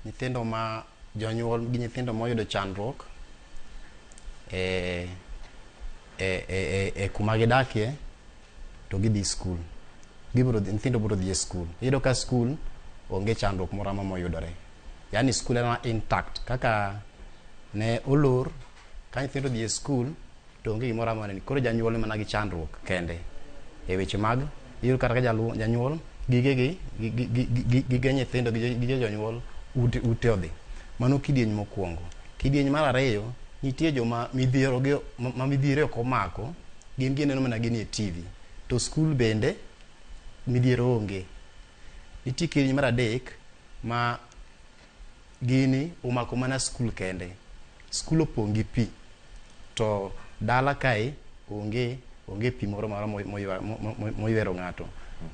nyithindo ma jonyuol gi nyithindo moyudo chandruok kuma gidakie to gidhi skul. Nyithindo biro dhi e skul. Iyudo ka skul onge chandruok moro amora moyudore. Yani skul en intact. Kaka ne olor ka nyithindo dhi e skul to onge gimoro amora ni. Koro janyuol mana gi chandruok kende e weche mag iyudo kata ka janyuol gige nyithindo gige jonyuol ute odhi. Mano kidieny mokwongo. Kidieny mar ariyo, nitie joma midhiero ok omako, gin gineno mana gini e TV. To skul bende midhiero onge. Nitie kidieny mar adek ma gini omako mana skul kende. Skul opong' gi pi. To dala kae onge pi moro moywero ng'ato.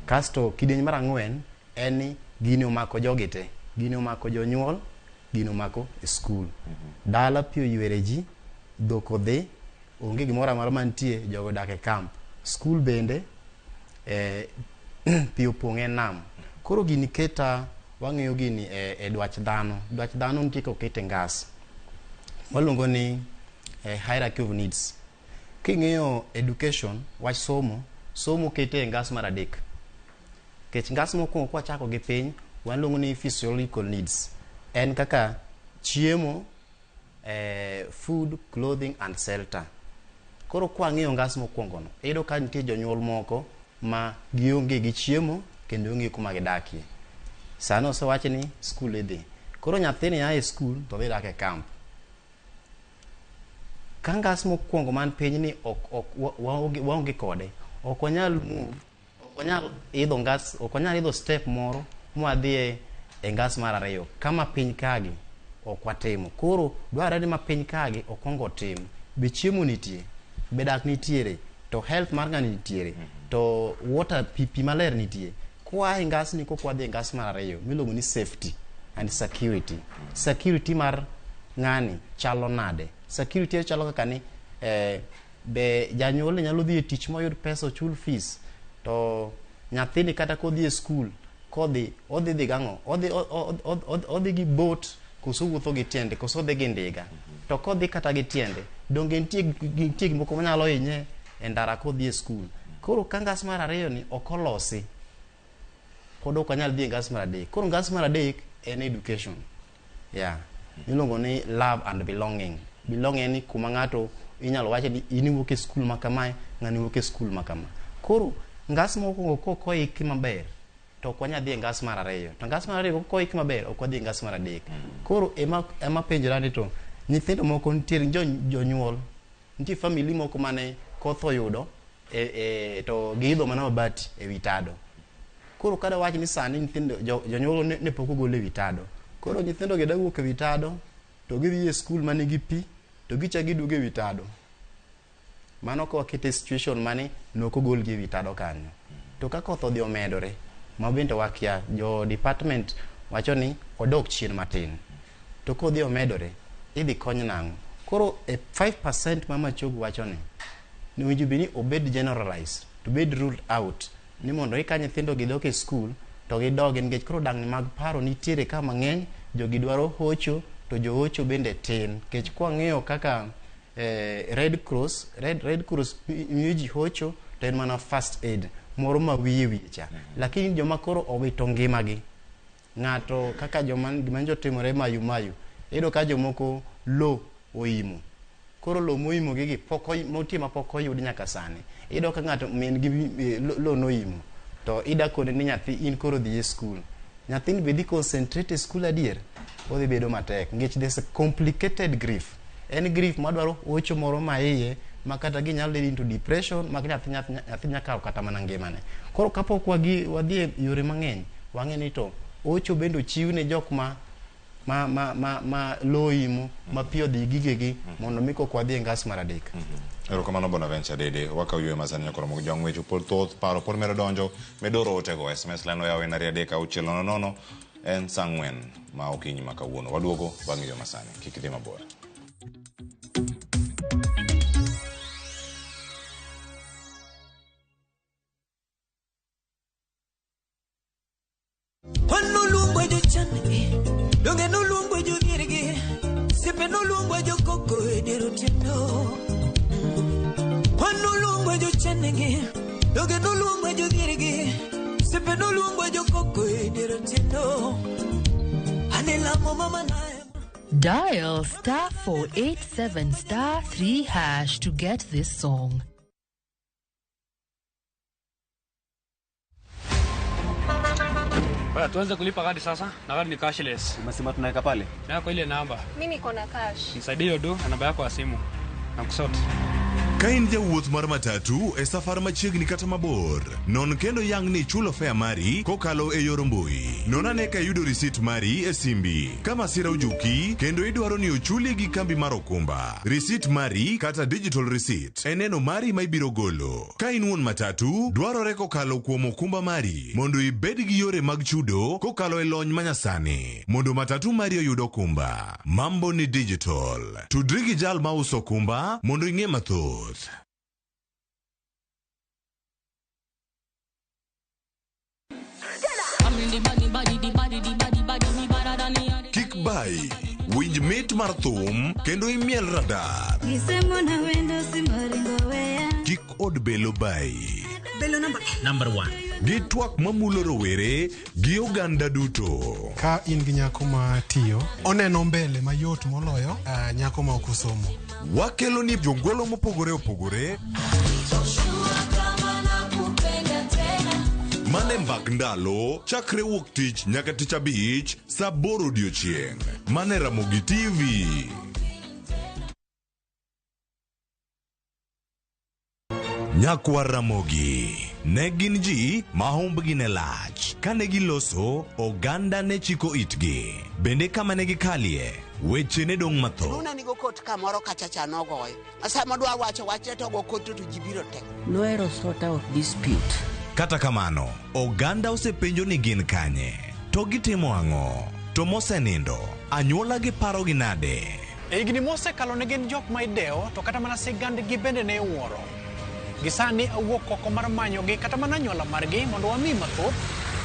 Kasto kidieny mar ang'wen en ni gini omako jogi te. Gini omako jonyuol, gini omako skul. Dala pi oywere ji, dhok odhi, onge gimoro amora mantie, jogo dak e camp. Skul bende pi opong' e nam. Koro gini keta wang'iyo gini e dwach dhano. Dwach dhano nitie kokete ngas. Waluongo ni hierarchy of needs. King'iyo education, wach somo kete ngas mar adek. Kech ngas mokwongo kwa chako gi piny, waluongo ni physiological needs. en kaka chiemo, food, clothing and shelter. Koro kwang'iyo ngas mokwongo no, iyudo ka nitie jonyuol moko ma gionge gi chiemo kendo onge kuma gidakie. Sano osewachi ni skul idhi. Koro nyathini ya e skul to dhi dak e camp. Ka ngas mokwongo man piny ni waonge kode, ok onyal move, ok onyal idho step moro mwadhi e ngas mar ariyo. Kama piny kagi ok watimo. Koro dwarore ni ma piny kagi okwongo tim. Be chiemo nitie, be dak nitiere, to health mar ng'ani nitiere, to water pi maler nitie. Kwa e ngas ni kok wadhi e ngas mar ariyo miluongo ni safety and security. Security mar ng'ani chalo nade? Security chalo kaka ni be janyuol nyalo dhi e tich moyud pesa ochul fees, to nyathini kata kodhi e skul odhi gang'o, odhi gi boat koso wuotho gi tiende, koso odhi gi ndiga. To kodhi kata gi tiende, donge nitie gimoko manyalo hinye e ndara kodhi e skul. Koro ka ngas mar ariyo ni ok olosi, pod ok anyal dhi e ngas mar adek. Koro ngas mar adek en education. Iluongo ni love and belonging. Belonging ni kuma ng'ato inyalo wache ni in iwuok e skul ma kamae, ng'ani wuok e skul ma kama. Koro ngas mokwongo kok oiki maber, to ok wanyal dhi e ngas mar ariyo. To ngas mar ariyo kok oiki maber, ok wadhi e ngas mar adek. Koro ema penjora ni to nyithindo moko nitiere jonyuol, nitie family moko mane koth oyudo to giidho mana mabati e wi tado. Koro kada wach ni sani nyithindo jonyuol ne pok ogol e wi tado. Koro nyithindo gi dawuok e wi tado, to gidhi e skul mane gi pi, to gicha giduogo e wi tado. Mano ko wakete situation mane nok ogol gi e wi tado kanyo. To ka koth odhi omedore, ma bende wakia, jo department wacho ni odok chien matin. To kodhi omedore, idhi kony nang'o? Koro 5% mama chogo wacho ni owinjo bed ni obed generalized, to bed ruled out, ni mondo ika nyithindo gidok e skul to gidogi nikech koro dang'ni mag paro nitiere ka mang'eny, jogi dwaro hocho, to jo hocho bende tin. Nikech kwang'iyo kaka Red Cross miyo ji hocho, to en mana first aid moro ma wiye cha. Lakini joma koro owito ngimagi, ng'ato kaka joma jotimore mayu, iyudo ka jomoko lo oimo. Koro lo moimo gi motie ma pok oyud nyaka sani. Iyudo ka ng'ato min gi lo noimo, to ida kode ni nyathi in koro dhi e skul. Nyathini be dhi concentrate e skul adier, odhi bedo matek. Nikech there's a complicated grief. En grief madwaro hocho moro ma iye, ma kata ginyalo lead into depression, ma nyathi nyaka kata mana ngimane. Koro kapok wadhi e yore mang'eny, wang'e ni to hocho bende ochiw ne jok ma loimo, ma piyo dhi gigegi, mondo mi kok wadhi e ngas mar adek. Erokamano Bonaventure Dede, wakawuoyo masani nyakoro moko jong' wecho pol thoth paro pod medo donjo, medoro otego SMS line oyaw en 2 en saa 4 ma okinyi ma kawuono. Waduogo bang' yo masani, kik idhi mabor. Donge no luongo jo dirgi, sipe no luongo jo koko e dero tiendo. Quando luongo jo chenegi, donge no luongo jo dirgi, sipe no luongo jo koko e dero tiendo. Anela mama nae. Dial *487*3# to get this song. Tuanze kulipa kadi sasa, na kadi ni cashless. Umesema tunaweka pale? Na kwa ile namba. Mimi niko na cash. Nisaidie hiyo do na namba yako ya simu. Nakusote. Kain jawuoth mar matatu e safar machiegni kata mabor, non kendo yang ni chulo fare mari kokalo e yor mbui. Non ane ka yudo risit mari e simbi. Kama sira ujuki, kendo idwaro ni ochuli gi kambi mar okumba. Risit mari kata digital receipt eneno mari ma ibiro golo. Ka in wuon matatu, dwarore kokalo kuom okumba mari, mondo ibed gi yore mag chudo kokalo e lony manyasani. Mondo matatu mari oyud okumba. Mambo ni digital. Tudri gi jal ma uso okumba, mondo ing'e mathoth. Kik bai, winj mit mar thum kendo imiel radar. Kik od belo bai. Belo number 1. Gi twak mamulo rowere gi oganda duto. Ka in gi nyako ma tiyo, oneno mbele mayot moloyo nyako ma ok osomo. Wakelo ni jongolo mopogore opogore. Mane mbak ndalo chakre wuok tich nyaka tich abich saa 8 odiechieng'. Mane Ramogi TV. Nyakwa Ramogi ne gin ji ma humbgi ne lach. Kane giloso, oganda ne chiko itgi. Bende kama ne gikalie, weche ne dong' matho. Nuna nigo kot kamoro kachacha nogoyo. Asama dwa wache to go kot to jibiro tek. No ero sort out dispute. Kata kamano, oganda osepenjo ni gin kanye. To gitimo ang'o? To mosenindo, anyuola gi paro gi nade? Higni mosekalo ne gin jok ma idewo, to kata mana sigandgi bende ne wuoro. Gisani awuok oko mar manyogi kata mana anyuola margi mondo wami mathoth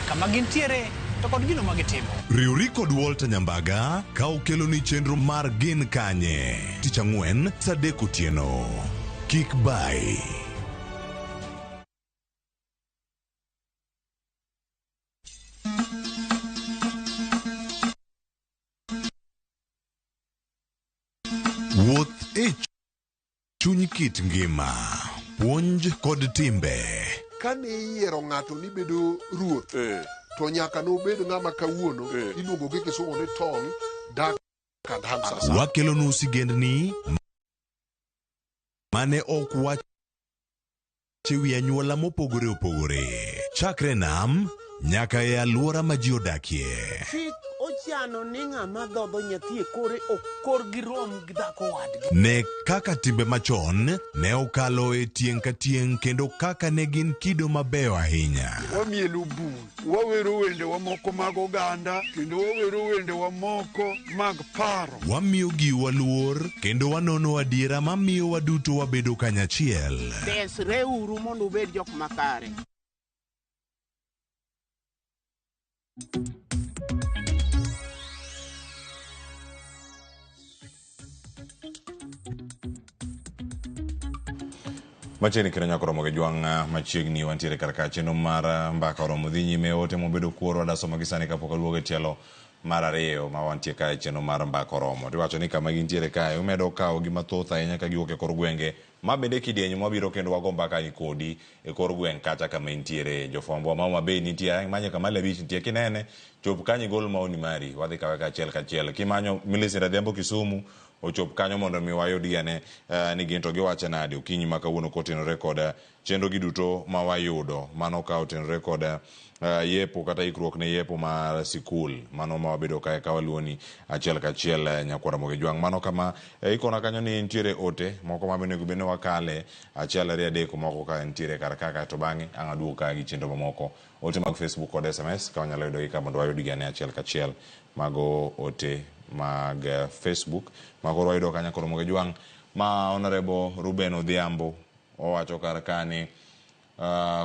kama gintiere to kod gino magitimo. Riuri kod Walter Nyambaga ka okelo ni chenro mar gin kanye. Tich Ang'wen saa 3 otieno. Kik bai. Wuoth e chuny kit ngima. Puonj kod timbe. Kane iyiero ng'ato ni bedo ruoth, to nyaka nobed ng'ama kawuono iluongo gi kisungu ni tall, dark and handsome. Wakelo nu sigendni mane ok wache wi anyuola mopogore opogore. Chakre nam nyaka e alwora ma ji odakie. Chik ochiano ni ng'ama dhodho nyathi e kore okor gi rom gi dhako wadgi. Ne kaka timbe machon ne okalo e tieng' ka tieng' kendo kaka ne gin kido mabeyo ahinya. Wamielo bul, wawero wende wa moko mag oganda, kendo wawero wende wa moko mag paro. Wamiyo giwa luor kendo wanono adiera mamiyo waduto wabedo kanyachiel. Desre uru mondo ubed jok makare. Machiegni kendo nyako Ramogi Jwang' machiegni wantiere karka chenro mar mbaka oromo dhi nyime. Ote mobedo kuoro adasomo gi sani kapok aduogo e tielo mar ariyo ma wantie kae chenro mar mbaka oromo. Tiwacho ni kama gintiere kae umedo kawo gima thoth ahinya ka giwuok e kor gwenge ma bende kidieny mwabiro kendo wago mbaka ni kodi e kor gweng' kacha kama intiere. Jofwambo ma Homa Bay nitie, manye kama Labich nitie, kinene chop kanyi gol maoni mari wadhi kawe kachiel kachiel. Kimanyo Millicent Adhiambo Kisumu ochop kanyo mondo mi wayudi ane ni ginto giwacho nade okinyi ma kawuono kotenore kod chenro gi duto ma wayudo mano ka otenore kod yepo kata ikruok ne yepo mar sikul mano ma wabedo kae ka waluoni achiel kachiel. Nyakwa Ramogi Jwang' mano kama ikona kanyo ni ntiere ote moko ma bende gubene wakale achiel ariyo adek moko ka ntiere kar kaka to bang'e ang' aduogo ka gi chenro mamoko. Ote mag Facebook kod SMS ka wanyalo yudo ka mondo wayudi ane achiel kachiel. Mago ote mag Facebook makoro wayudo ka Nyakwa Ramogi Jwang' ma Honorable Ruben Odhiambo owacho kar kani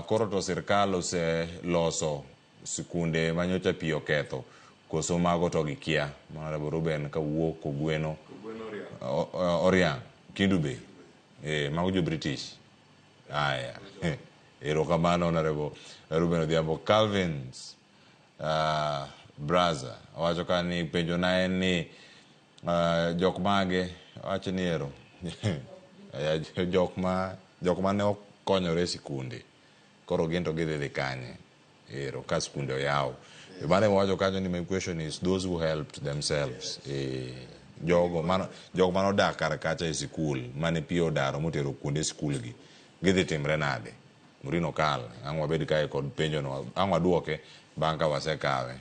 koro to sirkal oseloso sikunde manyocha pi oketho koso mago to gikia. Honorable Ruben ka wuok Kogweno Oriang' Kindu Bay mago jo British aya erokamano Honorable Ruben Odhiambo. Calvins Braza owacho ka ni penjo na en ni jok mage wacho ni ero jok ma ne okonyore sikunde koro ginto gidhi kanye ero ka sikunde oyaw. Mane wacho kanyo ni my question is those who helped themselves jogo manodak kar kacha e sikul mane pi odaro motero kuonde sikul gi gidhi timre nade. Murino Kal ang' wabed kae kod penjo no ang' waduoke bang' ka wasekawe.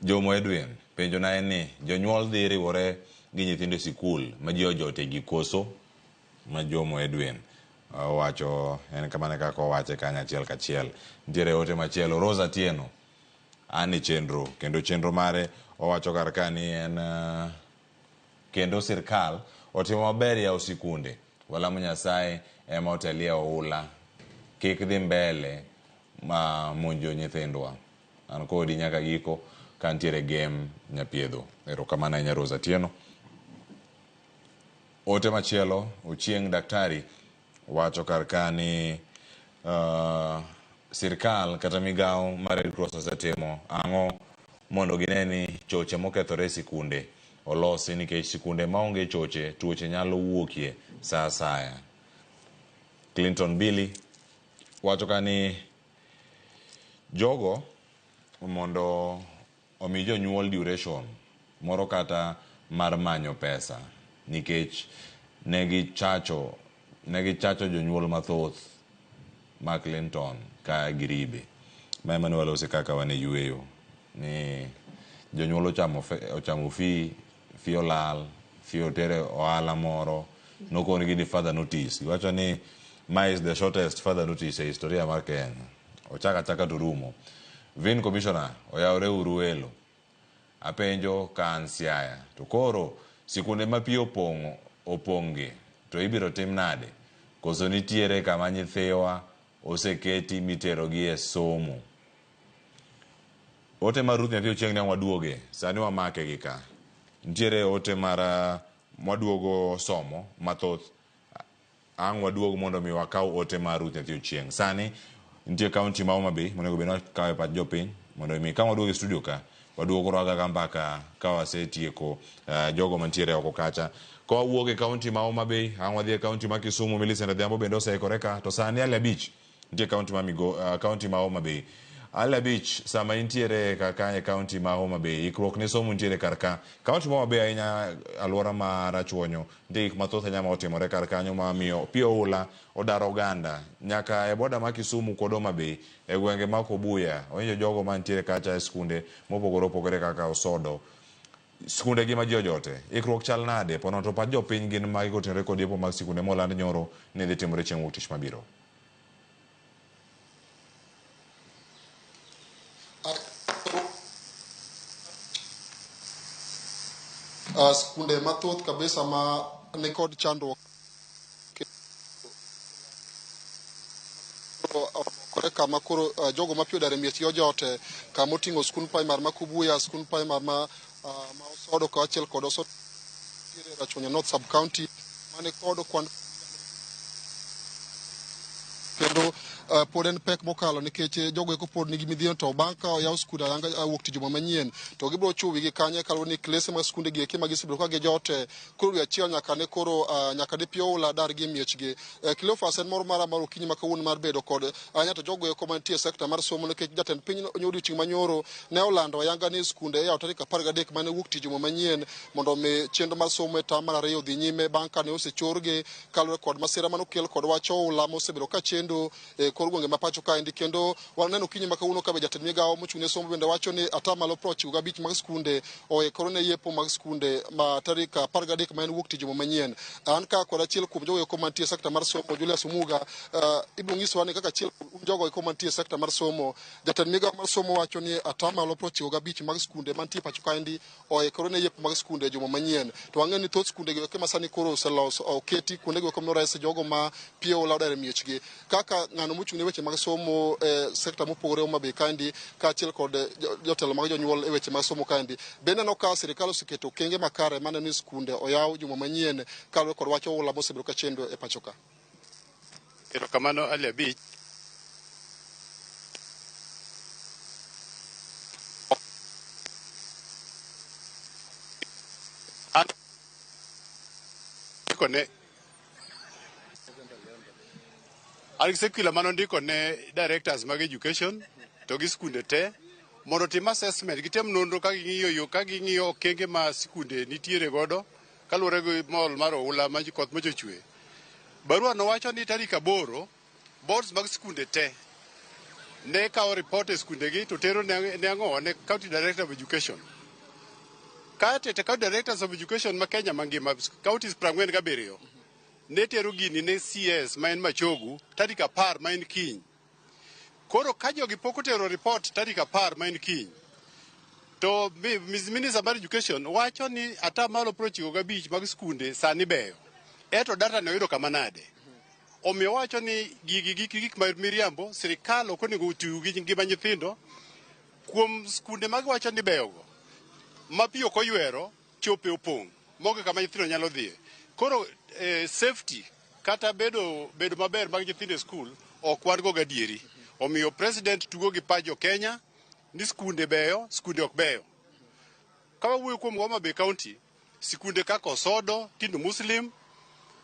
Jomo Edwin penjo na en ni jonyuol dhi riwore gi nyithindo sikul ma ji ojote gi koso ma Jomo Edwin wacho en kamane kaka owache kanya achiel kachiel. Ntiere ote machielo Rosa Tieno ani chenro kendo chenro mare owacho kar ka ni en kendo sirkal otimo maber yawo sikunde walamo Nyasaye ema otelie oula kik dhi mbele ma monjo nyithindwa an kodi nyaka giko ka ntiere game nyapiedho. Erokamano ahinya Rosa Tieno. Ote machielo Ochieng' Daktari wacho kar ka ni sirkal kata migao mar Red Cross osetimo ang'o mondo gineni choche mokethore e sikunde olosi, nikech sikunde maonge choche tuoche nyalo wuokie sa asaya. Clinton Billy wacho kani jogo mondo omi jonyuol duration moro kata mar manyo pesa, nikech negi chacho jonyuol mathoth ma Clinton ka giribe. Mane walose kaka wane yueyo ni jonyuol ochamo fi olal, fi otere ohala moro, nokon gi further notice. Iwacho ni ma is the shortest further notice e historia mar Kenya. Ochaka to rumo. Vin Commissioner oyawre Uruelo. Apenjo kan Siaya. To koro sikunde ma pi opong'e to ibiro tim nade? Koso nitiere kama nyithiwa oseketi mitero gi e somo. Ote mar Ruth Nyathi Ochieng' ne waduoge, sani wamake gi ka. Nitiere ote mar mwaduogo somo mathoth. Ang' waduogo mondo mi wakaw ote mar Ruth Nyathi Ochieng'. Sani nitie kaunti ma Homa Bay monego bed kawe pat jopiny mondo mi ka waduogo e studio ka waduogo raga mbaka ka wasetieko jogo mantiere oko kacha. Ka wawuok e kaunti ma Homa Bay, ang' wadhi e kaunti ma Kisumu, Millicent Adhiambo bende oseikore ka. To sani Ale Beach nitie kaunti ma Homa Bay. Ale Beach sama intiere kaka e kaunti ma Homa Bay, ikruok ne somo nitiere karka. Kaunti ma Homa Bay ahinya alwora ma Rachuonyo, nitie gik mathoth nyama otimore kar kanyo ma miyo pi oula odaro oganda nyaka e boda ma Kisumu kod Homa Bay, e gwenge ma Kobuya. Owinjo jogo mantiere kacha e skunde mopogore kaka Osodo, skunde gi ma ji ojote. Ikruok chal nade? Pono to pat jopiny gin ma gotenore kod yepo mag sikunde moland nyoro ne dhi timore chieng' wuok tich mabiro. Skunde mathoth kabisa ma ni kod chandruok kore kama koro jogo mapiyo dare miech yojote kama oting'o skund primar ma Kubuya, skund primar ma Osodo kaachiel kod Osodo Rachuonyo North Sub County mane kod kwan kendo pod en pek mokalo nikech jogo eko pod nigi midhiero, to bang' ka oyaw skunde ayanga wuok tich juma manyien to gibiro chubi gi kanye kaluwore ni klese mag skunde gi eki ma gisebedo ka gijote koro dwe achiel nyaka ne pi oula dar gi miechgi. Cleophas en moro mar okinyi ma kawuono mar bedo kod to jogo eko mantie sekta mar somo, nikech jatend piny odiochieng' manyoro ne olando ayanga ni skunde iyawo tarik 13 mane wuok tich juma manyien mondo mi chenro mar somo e tam mar ariyo dhi nyime bang' ka ne osechorgi kaluwore kod masira manokel kod wach oula mosebedo ka chendo kor gwenge ma pacho kaendi. Kendo waneno kinyi makawuono ka be jatend migawo mochung'ne somo bende wacho ni atamalo 95 mag skunde oikore ne yepo mag skunde ma tarik 13 ma en wuok tich juma manyien. An ka kod achiel kuom jogo eko mantie sekta mar somo, Julius Omuga, ibiro nyisowa ni kaka achiel kuom jogo eko mantie sekta mar somo, jatend migawo mar somo wacho ni atamalo 95 mag skunde mantie pacho kaendi oikore ne yepo mag skunde juma manyien. To wang'eyo ni thoth skunde go ma sani koro oseloso oketi kuonde go komno rese jogo ma pi oula odare miechgi. Kaka ng'ano mochung'ne weche mag somo sekta mopogore Homa Bay kaendi kaachiel kod jotelo mag jonyuol e weche mag somo kaendi, bende aneno ka sirikal oseketo okenge makare maneno ni skunde oyaw juma manyien kaluwore kod wach oula mosebedo ka chendo e pacho ka. Erokamano Ale Beach. Circular mano ndiko ne directors mag education to gi skunde te mondo tim assessment, gitem nonro ka ging'iyo okenge ma sikunde nitiere godo kaluwore gi mol mar oula ma koth mochochwe. Barua no wacho ni tarik 8 boards mag sikunde te ne kawo report e skunde gi to tero ne ang'o ne county director of education. County directors of education ma Kenya mangima counties 47 ne tero gini ne CS ma en Machogu tarik 10 ma en kiny. Koro ka jogi pok otero report tarik 10 ma en kiny, to Minister mar Education wacho ni atamalo 95 mag skunde sani beyo. Eto data no yudo kama nade. Omiyo wacho ni gik ma miriambo sirikal ok onego otiyo gi ngima nyithindo kuom skunde mag wacho ni beyogo ma pi ok oywero chope opong' moge kama nyithindo nyalo dhiye. Koro safety kata bedo maber mag nyithindo e skul ok wan go gadieri. Omiyo president tugo gi pajo Kenya ni skunde beyo, skunde ok beyo. Ka wawuoyo kuom Homa Bay County, skunde kaka Osodo, Tindo Muslim,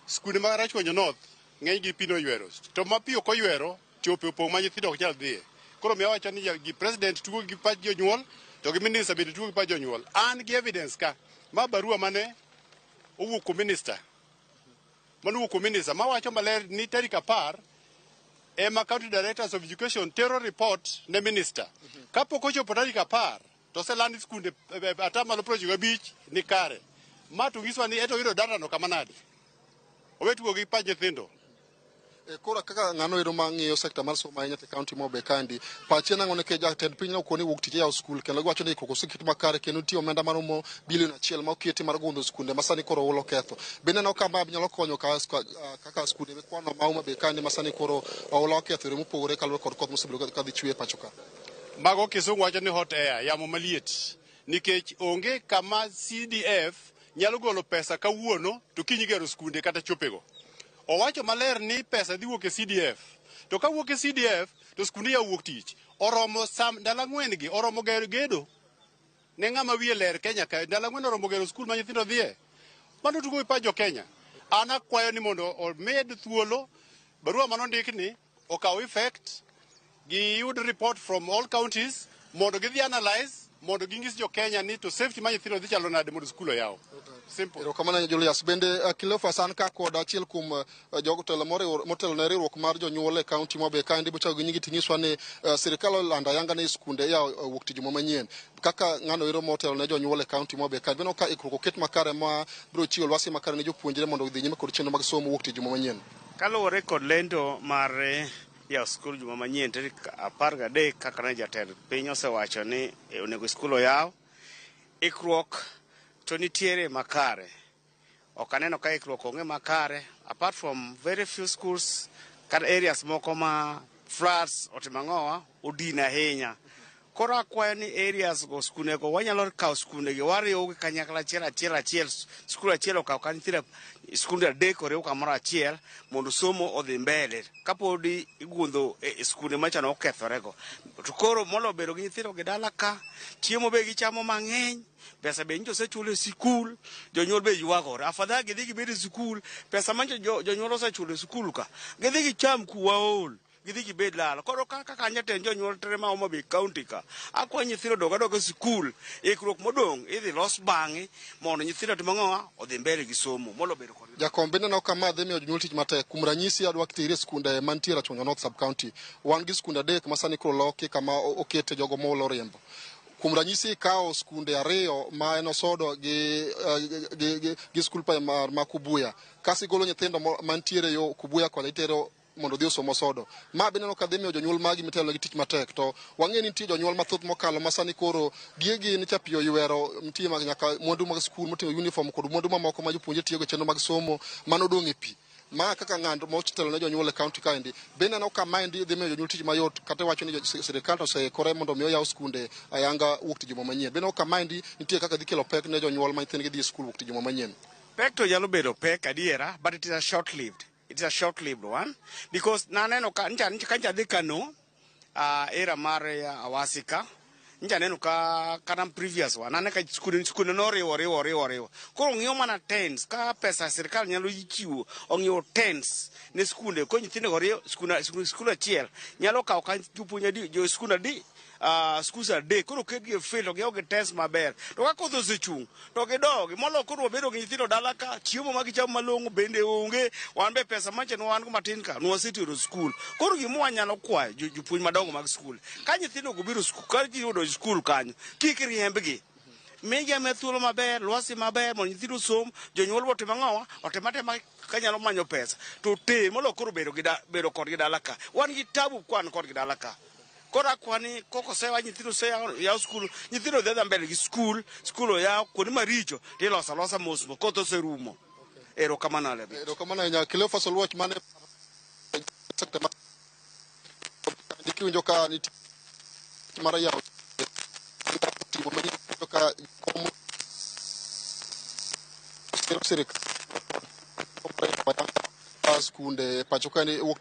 skunde mag Rachwanyo North, ng'eny gi pi noywero. To ma pi ok oywero, chope opong' ma nyithindo ok nyal dhiye. Koro miyo wacho ni gi president tugo gi pach jonyuol, to gi minister bende tugo gi pach jonyuol. An gi evidence ka, ma barua mane owuok kuom minister. Manowuok kuom minister, ma wacho maler ni tarik 10 ema County Directors of Education tero report ne minister. Kapok ochopo tarik 10, to selani skunde atamalo 95 ni kare. Ma to ngiswa ni eto yudo data no kama nade. Owetugo gi pach nyithindo. Kora kaka ng'ano ero mang'iyo sekta mar somo ahinya e kaunti ma Homa Bay kandi, pache nang'o ne ke jatend piny nokoni wuok tich yawo skul kendo giwacho ni koko oseketi makare kendo nitie omenda maromo $1 billion ma oketi mar gundho skunde masani koro hulo ketho. Bende no kama nyalo konyo kaka skunde kwano ma Homa Bay kandi masani koro hulo ketho yore mopogore kaluwore kod koth mosebedo ka dhi chwe e pacho ka. Mago kisungu wacho ni hot air, yamo maliet. Nikech onge kama CDF nyalo golo pesa kawuono to kiny gero skunde kata chopego. Owacho maler ni pesa dhi wuok e CDF. To ka wuok e CDF, to skunde ya wuok tich. Oromo ndalo 4 gi, oromo gedo. Ne ng'ama wiye ler Kenya ka, ndalo 4 oromo gero skul ma nyithindo dhiye. Mano tugo e pacho Kenya. An akwayo ni mondo omed thuolo, barua manondik ni okaw effect, giyud report from all counties, mondo gidhi analyze, mondo ging'is jo Kenya ni to safety ma nyithindo dhi chalo nade mondo skul oyaw. Simple. Erokamano Julius. Bende Cleophas an ka kod achiel kuom jogo telo motelo ne riwruok mar jonyuol e kaunti ma Homa Bay kandi bochago gi nyingi tinyiswa ni sirikal olanda yanga ne skunde ya wuok tich manyien. Kaka ng'ano ero motelo ne jonyuol e kaunti ma Homa Bay kandi, bende ka ikruok oket makare ma biro chiwo lwasi makare ne jopuonjre mondo gidhi nyime kod chenro mag somo wuok tich manyien. Kaluwore kod lendo mar yawo skul juma manyien tarik 13 kaka ne jatend piny osewacho ni onego skul oyaw, ikruok to nitiere makare. Ok aneno ka ikruok onge makare, apart from very few schools kata areas moko ma floods otimang'owa odin ahinya. Koro akwayo ni areas go skunde go wanyalo kawo skunde gi wariw kanyakla achiel skul achiel okaw ka nitiere skunde 3 oriw kamoro achiel mondo somo odhi mbele kapodi igundho skunde machano okethorego. To koro molo bedo gi nyithindo gi dala ka, chiemo be gichamo mang'eny, pesa be nyo osechulo e sikul, jonyuol be ywagore. Afadhali gidhi gibed e sikul, pesa ma jonyuol osechulo e sikul ka, gidhi gicham kuwaol. Gidhi gibed lala. Koro kaka jatend jonyuol tere ma Homa Bay County ka, akwayo nyithindo doga sikul, ikruok modong' idhi los bang'e mondo nyithindo timang'owa odhi mbele gi somo molo bedo kod. Jakom bende no kama dhi miyo jonyuol tich matek. Kuom ranyisi adwa kitire skunde mantiere Rachwanyo North Sub County. Wan gi skunde 3 masani koro loki kama okete jogo molo riembo. Kuom ranyisi kawo skunde 2 ma en Osodo gi skul pa ma Kubuya. Kasi golo nyithindo mantiere yo Kubuya kwa itero mondo dhi osomo Osodo. Ma bende no kadhi miyo jonyuol magi mitelo gi tich matek. To wang'e ni nitie jonyuol mathoth mokalo masani koro giegi ni chapio ywero, nitie mag nyaka mwandu mag skul moting'o uniform kod mwandu mamoko ma jopuonje tiyo go chenro mag somo mano dong' e pi. Ma kaka ng'ando motelo ne jonyuol e kaunti kaendi. Bende no kama endi dhi miyo jonyuol tich mayot, kata wacho ni sirikal osekore mondo miyo yaw skunde ayanga wuok tich juma manyien. Bende no kama endi nitie kaka dhi kelo pek ne jonyuol ma nyithindgi dhi e skul wuok tich juma manyien. Pek to nyalo bedo pek adiera, but it is a short-lived. It's a short-lived one because naneno ka ncha dhi Kano era mar Awasika, ncha neno ka kana previous one nane ka skunde no riwo. Koro ng'iyo mana tens ka pesa sirikal nyalo chiwo, ong'iyo tens ne skunde ko nyithindo go riyo skul achiel nyalo kawo ka jopuonje jo skul adi schools are day koro kedgi fail to ge test maber to ka kodho sechung to gidogi molo koro bedo gi nyithindo dala ka chiemo ma gichamo malong'o bende onge, wan be pesa manche no wan go matin ka no wasetero skul. Koro gimo wanyalo kwayo jopuonj madongo mag skul ka nyithindo go biro skul ka giyudo skul kanyo kik riembgi, migi ame thuolo maber, lwasi maber mondo nyithindo som, jonyuol bote mang'owa otematema kanyalo manyo pesa to te molo koro bedo kodgi dala ka, wan gi tabu kwan kodgi dala ka. Kora kwani koko sewa nyithindo se yaw skul, nyithindo dhi mbele gi skul oyaw kuonde maricho tiloso losa mosmo kotho serumo. Erokamano lebe. Erokamano nya Cleophas Oluoch mane sekta ma dikiwinjo ka ni mara yaw timo mani ka komo sirikal skunde pacho ka ni wuok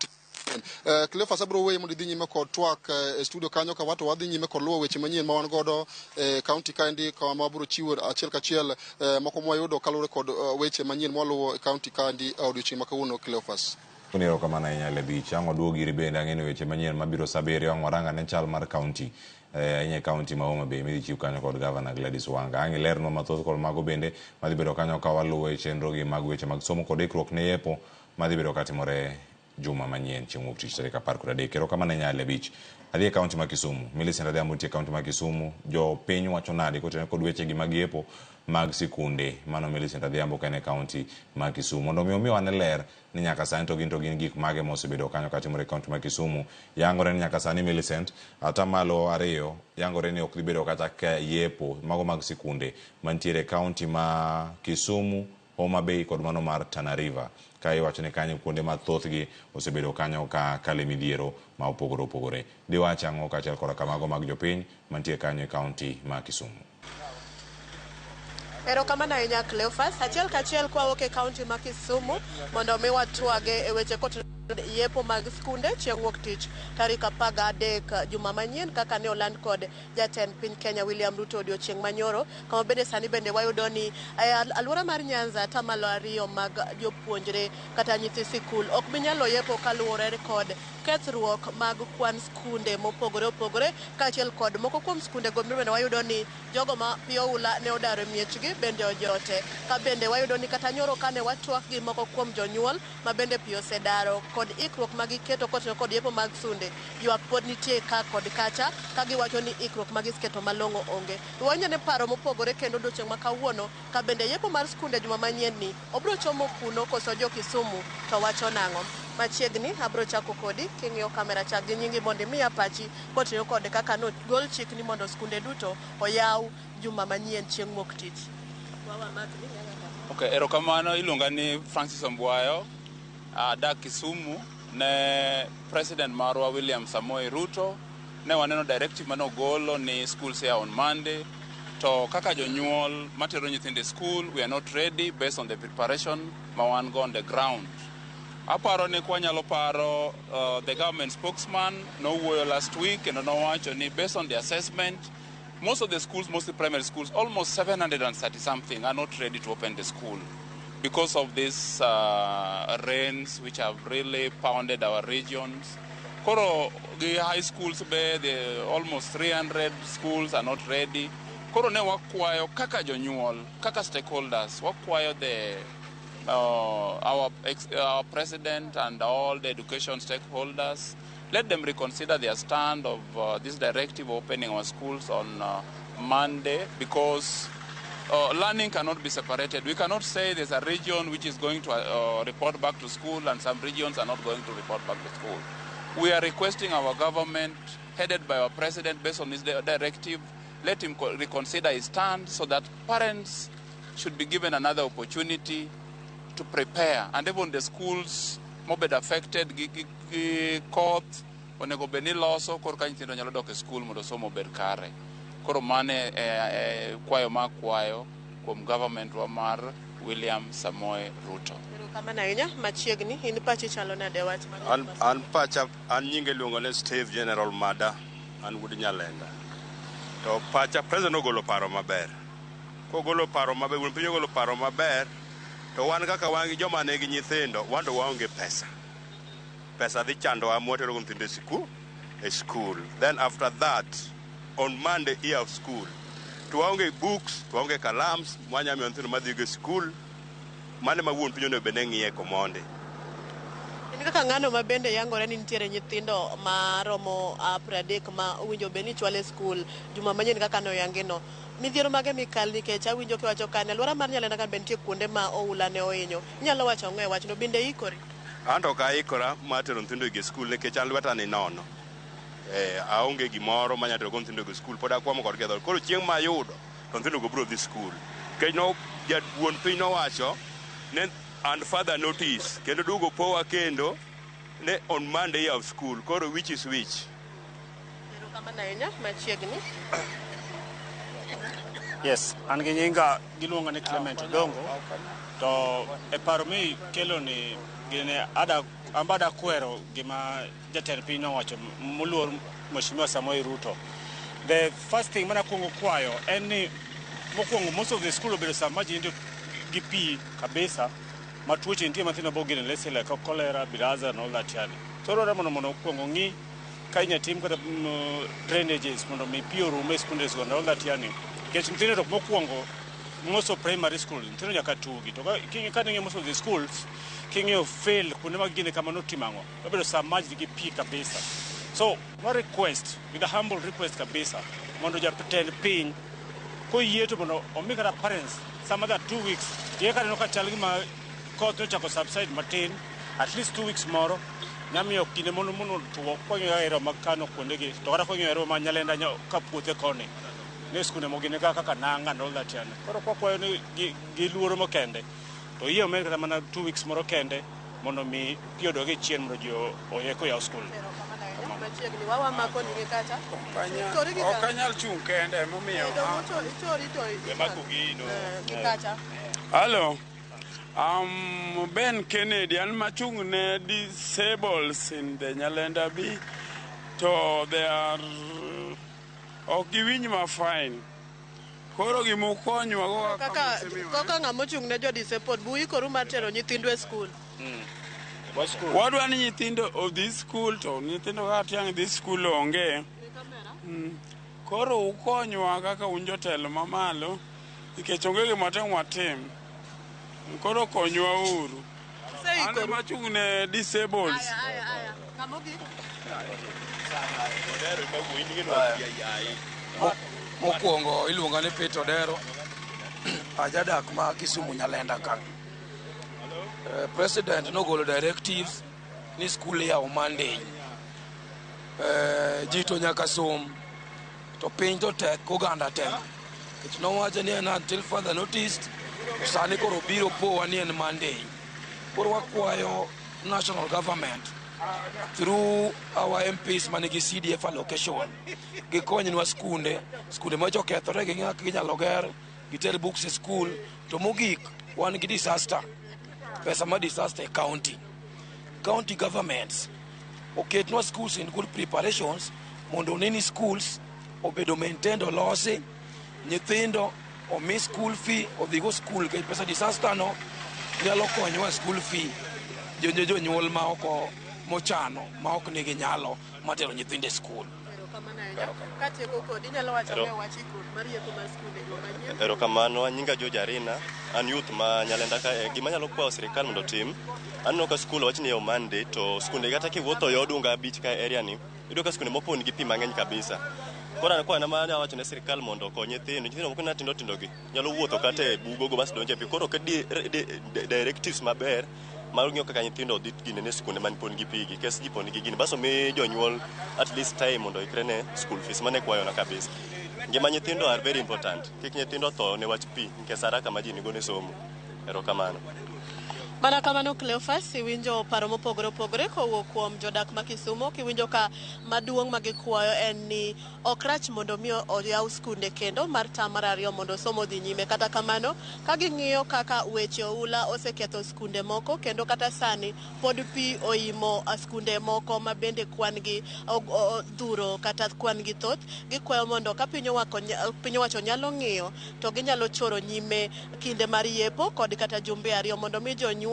manyien. Cleophas abro weyo mondo idhi nyime kod twak e studio kanyo ka wato wadhi nyime kod luwo weche manyien ma wan godo e kaunti kaendi kama wabiro chiwo achiel kachiel moko mwayudo kaluwore kod weche manyien mwaluwo e kaunti kaendi odiochieng' ma kawuono. Cleophas. Kuniro kamana ahinya Lebich, ang' waduogo iri bende ang'e weche manyien mabiro sabiriyo ang' waranga ne chal mar kaunti ahinya kaunti ma Homa Bay midhi chiw kanyo kod Governor Gladys Wanga. Ang' ilernwa mathoth kod mago bende madhi bedo kanyo ka waluwo e chenro gi mag weche mag somo kod ikruok ne yepo madhi bedo katimore juma manyien chieng' wuok tich tarik 13. Kero kamano ahinya Lebich. Adhi e kaunti ma Kisumu. Millicent Adhiambo nitie kaunti ma Kisumu. Jo piny wacho nade kotenore kod weche gi mag yepo mag sikunde. Mano Millicent Adhiambo ka en e kaunti ma Kisumu. Mondo mi omiwa ane ler ni nyaka sani to gin gik mage mosebedo kanyo katimore e kaunti ma Kisumu. Yangore ni nyaka sani Millicent atamalo 2 yangore ni ok dhi bedo kata ka yepo mago mag sikunde mantiere e kaunti ma Kisumu, Homa Bay kod mano mar Tana River. Ka iwacho ni kanyo kuonde mathoth gi osebedo kanyo ka kale midhiero ma opogore opogore. Diwach ang'o kaachiel kod kamago mag jopiny mantie kanyo e kaunti ma Kisumu. Erokamano ahinya Cleophas. Achiel kachiel kwawuok e kaunti ma Kisumu mondo mi watwage e weche kot yepo mag skunde chieng' wuok tich tarik 13 juma manyien kaka ne oland kod jatend piny Kenya William Ruto odiochieng' manyoro. Kama bende sani bende wayudo ni alwora mar Nyanza atamalo 2 mag jopuonjre kata nyithi sikul ok binyalo yepo kaluwore kod kethruok mag kwan skunde mopogore opogore kaachiel kod moko kuom skunde go bende wayudo ni jogo ma piyo ula ne odaro miechgi bende ojote. Ka bende wayudo ni kata nyoro kane watwak gi moko kuom jonyuol ma bende piyo sedaro kod ikruok magiketo kotenore kod yepo mag sunde, ywak pod nitie ka kod kacha ka giwacho ni ikruok magisketo malong'o onge. Wanyane paro mopogore kendo odiochieng' ma kawuono ka bende yepo mar skunde juma manyien ni obro chomo kuno koso jo Kisumu to wacho nang'o. Machiegni abro chako kodi king'iyo kamera chak gi nyingi mondo miya pachi kotenore kod kaka no gol chik ni mondo skunde duto oyaw juma manyien chieng' wuok tich. Okay, erokamano. Iluonga ni Francis Ombwayo, dak Kisumu. Ne President marwa William Samoei Ruto ne waneno directive manogolo ni schools here on Monday. To kaka jonyuol matero nyithinde school, we are not ready based on the preparation ma wan go on the ground. Aparo ni kwanyalo paro the government spokesman no wuoyo last week and no wacho ni based on the assessment most of the schools, mostly primary schools, almost 730 something are not ready to open the school because of these rains which have really pounded our regions. Koro the high schools be the almost 300 schools are not ready. Koro ne wakwayo kaka jonyuol, kaka stakeholders, wakwayo our president and all the education stakeholders, let them reconsider their stand of this directive opening our schools on Monday because learning cannot be separated. We cannot say there's a region which is going to report back to school and some regions are not going to report back to school. We are requesting our government, headed by our president, based on this directive, let him reconsider his stand so that parents should be given another opportunity to prepare. And even the schools mobed affected koth onego beni loso kor ka nyithindo nyalo dok e school mondo somo bed kare. Koro mane kwayo makwayo kuom government wa mar William Samoei Ruto. Kamana ahinya machiegni in pachi chalo nade wach an pacha an nyinge luongo ne Steve General Mada an Wood Nyalenda. To pacha president ogolo paro maber. Kogolo paro maber, wuon piny ogolo paro maber. To wan kaka wangi joma negi nyithindo, wan to waonge pesa. Pesa dhi chando wa motero nyithindo e school. Then after that, on Monday year of school, to waonge books, to waonge kalams, mwanya mi nyithindo madhi go school. Mane ma wuon piny onego bene ng'iye komonde. In kaka ng'ano ma bende yangore ni nitiere nyithindo ma romo 30 ma owinjo beni chwale school juma manyien kaka no yangino. Midhiero mage mikal nikech awinjo kiwacho kane alwora mar Nyalenda kan bentie kuonde ma oula ne ohinyo. Inyalo wacho ng'e wachno bende ikori? Anto ka ikora ma tero nyithindo e school nikech an lweta ni nono. Aonge gimoro ma nyatero nyithindo e school pod akwamo kod kedho. Koro chieng' ma ayudo to nyithindo go biro dhi school. Kech no wuon piny nowacho ne and further notice kendo dugo powa kendo ne on Monday of school. Koro which is which? Kamana ahinya machiegni. Yes, an gi nyinga giluonga ni Clement Odongo to e paro mi kelo ni gine ada ambada kwero gima jatend piny nowacho moluor Mheshimiwa Samoei Ruto. The first thing mana kuongo kwayo en ni mokwongo most of the school obedo sama ji nitie gi pi kabisa ma tuoche nitie mathindo bogene lese like cholera, bilharzia and all that yani. Toro mondo mokwongo ng'i ka inya tim kata drainages mondo mi pi orume skunde and all that yani. Kech nyithindo to mokwongo most of primary school nyithindo nyaka tugi to ka ng'i most of the schools king'io fail kuonde mag gine kama notimango obedo sama ji gi pi kabisa. So, my request, with a humble request kabisa, mondo jatend piny koyie to mondo omi kata parents some other 2 weeks ye kata no ka chal gima koth nochako subside matin at least 2 weeks moro nyamiyo kinde mondo tuo kong'yo ero makano kuondegi to kata kong'yo ero ma Nyalenda ka puothe koni ne skunde mogine kaka nanga and all that yani. Koro kwakwayo ni gi luoro mokende to yie omed kata mana 2 weeks moro kende mondo mi pi odoge chien mondo ji oyeko yaw skul. Okanyal chung kende momiyo. Hello. Ben Kennedy, an machung ne disables in the Nyalenda B. To they are giwinj ma fine. Koro gimukonywa go kaka ng'amochung ne jo disabled bui koru mar tero nyithindo e school. Wadwa ni nyithindo of this school to nyithindo ka tiang this school onge. Koro ukonywa kaka un jotelo mamalo nikech onge gima watim. Koro konywa uru. An machung ne disables. Mokwongo iluonga ni Peter Odero ajadak ma Kisumu Nyalenda ka. President nogolo directives ni school yaw Monday. Ji to nyaka som to piny to tek oganda tek. It nowacho ni until further notice sani koro biro powa ni en Monday. Koro wakwayo national government through our MPs manigi CDF allocation gikonynwa skunde machokethore gi ng'ak ginyalo ger gitel books e school to mogik wan gi disaster pesa ma disaster county governments oketnwa schools in good preparations mondo nini schools obedo maintained olosi nyithindo omi school fee odhigo school ke pesa disaster no nyalo konyowa school fee jonyuol ma oko mochano ma ok nigi nyalo matero nyithinde school. Erokamano, anyinga George Arina, an youth ma Nyalenda ka gima nyalo kwayo sirikal mondo tim. Anno ka school wachni yo Monday to skunde kata kiwuotho yodunga beach ka area ni. Yudo ka skunde mopon gi pi mang'eny kabisa. Koro an kwana ma wacho ne sirikal mondo okony nyithindo moko na tindo gi nyalo wuotho kata e bugogo bas donje pi. Koro ke directives maber mar ng'iyo kaka nyithindo odhi gine ne skunde man pon gi pigi kes ji pon gi gine baso mi jonyuol at least time mondo ikre ne school fees mane kwayo na kabisa. Ngima nyithindo are very important. Kik nyithindo tho ne wach pi nikech saraka ma ji nigo ne somo. Erokamano. Mana kamano Cleophas, iwinjo paro mopogore opogore kowuok kuom jodak ma Kisumu, kiwinjo ka maduong' ma gikwayo en ni ok rach mondo mi oyaw skunde kendo mar tam mar ariyo mondo somo dhi nyime. Kata kamano ka ging'iyo kaka weche oula oseketho skunde moko kendo kata sani pod pi oimo skunde moko ma bende kwan gi dhuro kata kwan gi thoth, gikwayo mondo ka piny owacho nyalo ng'iyo to ginyalo choro nyime kinde mar yepo kod kata jumbe ariyo mondo mi jonyuol